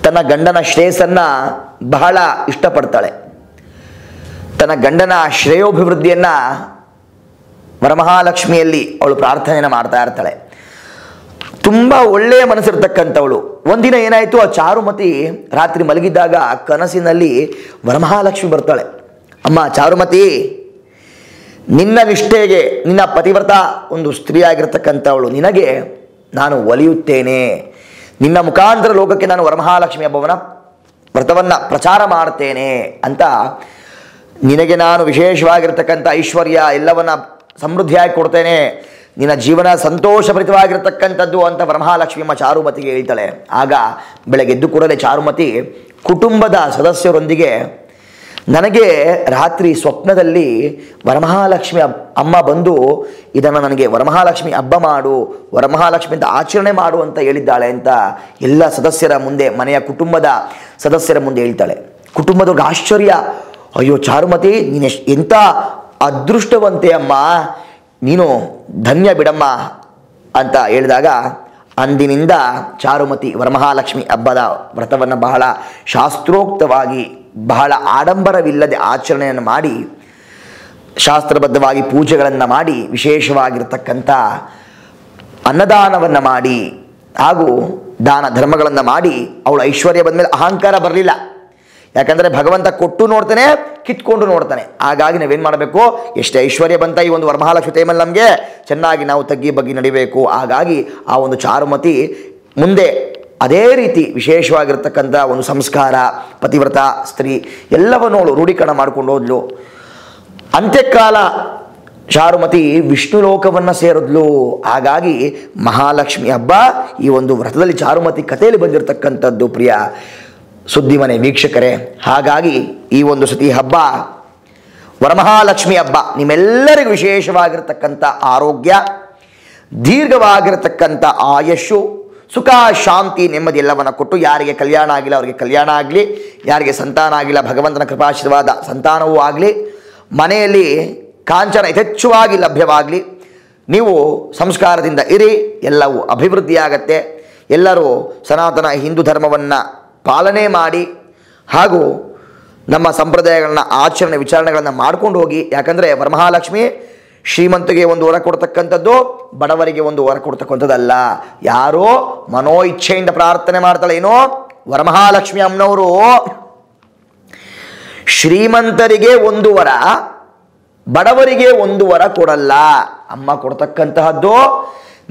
ತನ್ನ ಗಂಡನ ಶ್ರೇಯಸ್ಸನ್ನು ಬಹಳ ಇಷ್ಟಪಡ್ತಾಳೆ. ತನ್ನ ಗಂಡನ ಶ್ರೇಯೋಭಿವೃದ್ಧಿಯನ್ನು ವರಮಹಾಲಕ್ಷ್ಮಿಯಲ್ಲಿ ಅವಳು ಪ್ರಾರ್ಥನೆಯನ್ನು ಮಾಡ್ತಾ ಇರ್ತಾಳೆ. ತುಂಬ ಒಳ್ಳೆಯ ಮನಸ್ಸಿರ್ತಕ್ಕಂಥವಳು. ಒಂದಿನ ಏನಾಯಿತು, ಆ ಚಾರುಮತಿ ರಾತ್ರಿ ಮಲಗಿದ್ದಾಗ ಕನಸಿನಲ್ಲಿ ವರಮಹಾಲಕ್ಷ್ಮಿ ಬರ್ತಾಳೆ. ಅಮ್ಮ ಚಾರುಮತಿ, ನಿನ್ನ ನಿಷ್ಠೆಗೆ, ನಿನ್ನ ಪತಿವ್ರತ ಒಂದು ಸ್ತ್ರೀಯಾಗಿರ್ತಕ್ಕಂಥವಳು, ನಿನಗೆ ನಾನು ಒಲಿಯುತ್ತೇನೆ. ನಿನ್ನ ಮುಖಾಂತರ ಲೋಕಕ್ಕೆ ನಾನು ವರಮಹಾಲಕ್ಷ್ಮಿ ಹಬ್ಬವನ್ನ ವ್ರತವನ್ನು ಪ್ರಚಾರ ಮಾಡ್ತೇನೆ ಅಂತ, ನಿನಗೆ ನಾನು ವಿಶೇಷವಾಗಿರ್ತಕ್ಕಂಥ ಐಶ್ವರ್ಯ ಎಲ್ಲವನ್ನ ಸಮೃದ್ಧಿಯಾಗಿ ಕೊಡ್ತೇನೆ, ನಿನ್ನ ಜೀವನ ಸಂತೋಷಭರಿತವಾಗಿರ್ತಕ್ಕಂಥದ್ದು ಅಂತ ವರಮಹಾಲಕ್ಷ್ಮಿಯಮ್ಮ ಚಾರುಮತಿಗೆ ಹೇಳ್ತಾಳೆ. ಆಗ ಬೆಳಗ್ಗೆ ಎದ್ದು ಕೂಡಲೇ ಚಾರುಮತಿ ಕುಟುಂಬದ ಸದಸ್ಯರೊಂದಿಗೆ, ನನಗೆ ರಾತ್ರಿ ಸ್ವಪ್ನದಲ್ಲಿ ವರಮಹಾಲಕ್ಷ್ಮಿ ಅಮ್ಮ ಬಂದು ಇದನ್ನು ನನಗೆ ವರಮಹಾಲಕ್ಷ್ಮಿ ಹಬ್ಬ ಮಾಡು, ವರಮಹಾಲಕ್ಷ್ಮಿ ಅಂತ ಆಚರಣೆ ಮಾಡು ಅಂತ ಹೇಳಿದ್ದಾಳೆ ಅಂತ ಎಲ್ಲ ಸದಸ್ಯರ ಮುಂದೆ, ಮನೆಯ ಕುಟುಂಬದ ಸದಸ್ಯರ ಮುಂದೆ ಹೇಳ್ತಾಳೆ. ಕುಟುಂಬದವ್ರಿಗೆ ಆಶ್ಚರ್ಯ, ಅಯ್ಯೋ ಚಾರುಮತಿ, ನೀನು ಎಂಥ ಅದೃಷ್ಟವಂತೆ ಅಮ್ಮ, ನೀನು ಧನ್ಯ ಬಿಡಮ್ಮ ಅಂತ ಹೇಳಿದಾಗ, ಅಂದಿನಿಂದ ಚಾರುಮತಿ ವರಮಹಾಲಕ್ಷ್ಮಿ ಹಬ್ಬದ ವ್ರತವನ್ನು ಬಹಳ ಶಾಸ್ತ್ರೋಕ್ತವಾಗಿ, ಬಹಳ ಆಡಂಬರವಿಲ್ಲದೆ ಆಚರಣೆಯನ್ನು ಮಾಡಿ, ಶಾಸ್ತ್ರಬದ್ಧವಾಗಿ ಪೂಜೆಗಳನ್ನು ಮಾಡಿ, ವಿಶೇಷವಾಗಿರ್ತಕ್ಕಂಥ ಅನ್ನದಾನವನ್ನು ಮಾಡಿ, ಹಾಗೂ ದಾನ ಧರ್ಮಗಳನ್ನು ಮಾಡಿ, ಅವಳು ಐಶ್ವರ್ಯ ಬಂದ ಮೇಲೆ ಅಹಂಕಾರ ಬರಲಿಲ್ಲ. ಯಾಕಂದರೆ ಭಗವಂತ ಕೊಟ್ಟು ನೋಡ್ತಾನೆ, ಕಿತ್ಕೊಂಡು ನೋಡ್ತಾನೆ. ಹಾಗಾಗಿ ನಾವೇನು ಮಾಡಬೇಕು, ಎಷ್ಟು ಐಶ್ವರ್ಯ ಬಂತ ಈ ಒಂದು ವರಮಹಾಲಕ್ಷ್ಮಿ ಟೈಮಲ್ಲಿ ನಮಗೆ ಚೆನ್ನಾಗಿ ನಾವು ತಗ್ಗಿ ಬಗ್ಗಿ ನಡಿಬೇಕು. ಹಾಗಾಗಿ ಆ ಒಂದು ಚಾರುಮತಿ ಮುಂದೆ ಅದೇ ರೀತಿ ವಿಶೇಷವಾಗಿರ್ತಕ್ಕಂಥ ಒಂದು ಸಂಸ್ಕಾರ, ಪತಿವ್ರತ ಸ್ತ್ರೀ ಎಲ್ಲವನ್ನೂ ಅವಳು ರೂಢೀಕರಣ ಮಾಡಿಕೊಂಡು ಹೋದ್ಲು. ಅಂತ್ಯಕಾಲ ಚಾರುಮತಿ ವಿಷ್ಣು ಲೋಕವನ್ನು ಸೇರಿದ್ಲು. ಹಾಗಾಗಿ ಮಹಾಲಕ್ಷ್ಮಿ ಹಬ್ಬ ಈ ಒಂದು ವ್ರತದಲ್ಲಿ ಚಾರುಮತಿ ಕಥೆಯಲ್ಲಿ ಬಂದಿರತಕ್ಕಂಥದ್ದು ಪ್ರಿಯ ಸುದ್ದಿಮನೆ ವೀಕ್ಷಕರೇ. ಹಾಗಾಗಿ ಈ ಒಂದು ಸತಿ ಹಬ್ಬ ವರಮಹಾಲಕ್ಷ್ಮಿ ಹಬ್ಬ ನಿಮ್ಮೆಲ್ಲರಿಗೂ ವಿಶೇಷವಾಗಿರ್ತಕ್ಕಂಥ ಆರೋಗ್ಯ, ದೀರ್ಘವಾಗಿರತಕ್ಕಂಥ ಆಯಸ್ಸು, ಸುಖ, ಶಾಂತಿ, ನೆಮ್ಮದಿ ಎಲ್ಲವನ್ನು ಕೊಟ್ಟು, ಯಾರಿಗೆ ಕಲ್ಯಾಣ ಆಗಿಲ್ಲ ಅವರಿಗೆ ಕಲ್ಯಾಣ ಆಗಲಿ, ಯಾರಿಗೆ ಸಂತಾನ ಆಗಿಲ್ಲ ಭಗವಂತನ ಕೃಪಾಶೀರ್ವಾದ ಸಂತಾನವೂ ಆಗಲಿ, ಮನೆಯಲ್ಲಿ ಕಾಂಚನ ಯಥೇಚ್ಛವಾಗಿ ಲಭ್ಯವಾಗಲಿ, ನೀವು ಸಂಸ್ಕಾರದಿಂದ ಇರಿ, ಎಲ್ಲವೂ ಅಭಿವೃದ್ಧಿಯಾಗತ್ತೆ. ಎಲ್ಲರೂ ಸನಾತನ ಹಿಂದೂ ಧರ್ಮವನ್ನು ಪಾಲನೆ ಮಾಡಿ ಹಾಗೂ ನಮ್ಮ ಸಂಪ್ರದಾಯಗಳನ್ನ ಆಚರಣೆ ವಿಚಾರಣೆಗಳನ್ನು ಮಾಡ್ಕೊಂಡು ಹೋಗಿ. ಯಾಕಂದರೆ ವರಮಹಾಲಕ್ಷ್ಮಿ ಶ್ರೀಮಂತಿಗೆ ಒಂದು ವರ ಕೊಡ್ತಕ್ಕಂಥದ್ದು, ಬಡವರಿಗೆ ಒಂದು ವರ ಕೊಡ್ತಕ್ಕಂಥದ್ದಲ್ಲ. ಯಾರೋ ಮನೋ ಇಚ್ಛೆಯಿಂದ ಪ್ರಾರ್ಥನೆ ಮಾಡ್ತಾಳೆ. ಏನೋ ವರಮಹಾಲಕ್ಷ್ಮಿ ಅಮ್ಮನವರು ಶ್ರೀಮಂತರಿಗೆ ಒಂದು ವರ, ಬಡವರಿಗೆ ಒಂದು ವರ ಕೊಡಲ್ಲ. ಅಮ್ಮ ಕೊಡ್ತಕ್ಕಂತಹದ್ದು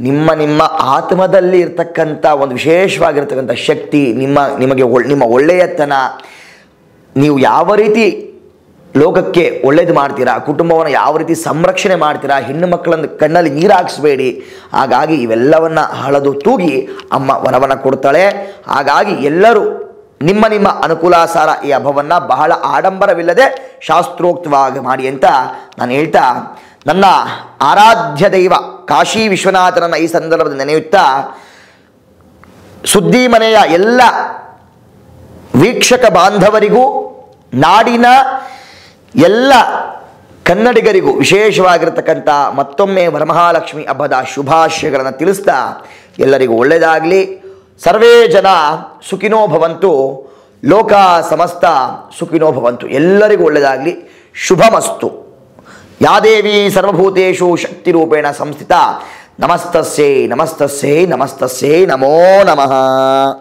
ನಿಮ್ಮ ಆತ್ಮದಲ್ಲಿ ಇರ್ತಕ್ಕಂಥ ಒಂದು ವಿಶೇಷವಾಗಿರ್ತಕ್ಕಂಥ ಶಕ್ತಿ, ನಿಮ್ಮ ಒಳ್ಳೆಯತನ, ನೀವು ಯಾವ ರೀತಿ ಲೋಕಕ್ಕೆ ಒಳ್ಳೇದು ಮಾಡ್ತೀರಾ, ಕುಟುಂಬವನ್ನು ಯಾವ ರೀತಿ ಸಂರಕ್ಷಣೆ ಮಾಡ್ತೀರಾ, ಹೆಣ್ಣು ಮಕ್ಕಳನ್ನು ಕಣ್ಣಲ್ಲಿ ನೀರು ಹಾಕಿಸ್ಬೇಡಿ. ಹಾಗಾಗಿ ಇವೆಲ್ಲವನ್ನು ಹಳದು ತೂಗಿ ಅಮ್ಮ ವರವನ್ನು ಕೊಡ್ತಾಳೆ. ಹಾಗಾಗಿ ಎಲ್ಲರೂ ನಿಮ್ಮ ಅನುಕೂಲಾಸಾರ ಈ ಹಬ್ಬವನ್ನು ಬಹಳ ಆಡಂಬರವಿಲ್ಲದೆ ಶಾಸ್ತ್ರೋಕ್ತವಾಗಿ ಮಾಡಿ ಅಂತ ನಾನು ಹೇಳ್ತಾ, ನನ್ನ ಆರಾಧ್ಯ ದೈವ ಕಾಶಿ ವಿಶ್ವನಾಥನನ್ನು ಈ ಸಂದರ್ಭದಲ್ಲಿ ನೆನೆಯುತ್ತಾ, ಸುದ್ದಿ ಮನೆಯ ಎಲ್ಲ ವೀಕ್ಷಕ ಬಾಂಧವರಿಗೂ, ನಾಡಿನ ಎಲ್ಲ ಕನ್ನಡಿಗರಿಗೂ ವಿಶೇಷವಾಗಿರ್ತಕ್ಕಂಥ ಮತ್ತೊಮ್ಮೆ ವರಮಹಾಲಕ್ಷ್ಮಿ ಹಬ್ಬದ ಶುಭಾಶಯಗಳನ್ನು ತಿಳಿಸ್ತಾ, ಎಲ್ಲರಿಗೂ ಒಳ್ಳೆಯದಾಗಲಿ. ಸರ್ವೇ ಜನ ಸುಖಿನೋ ಭವಂತು, ಲೋಕ ಸಮಸ್ತ ಸುಖಿನೋ ಭವಂತು. ಎಲ್ಲರಿಗೂ ಒಳ್ಳೆಯದಾಗಲಿ, ಶುಭಮಸ್ತು. ಯಾ ದೇವಿ ಸರ್ವಭೂತೇಷು ಶಕ್ತಿರೂಪೇಣ ಸಂಸ್ಥಿತ. ನಮಸ್ತಸ್ಯೈ ನಮಸ್ತಸ್ಯೈ ನಮಸ್ತಸ್ಯೈ ನಮೋ ನಮಃ.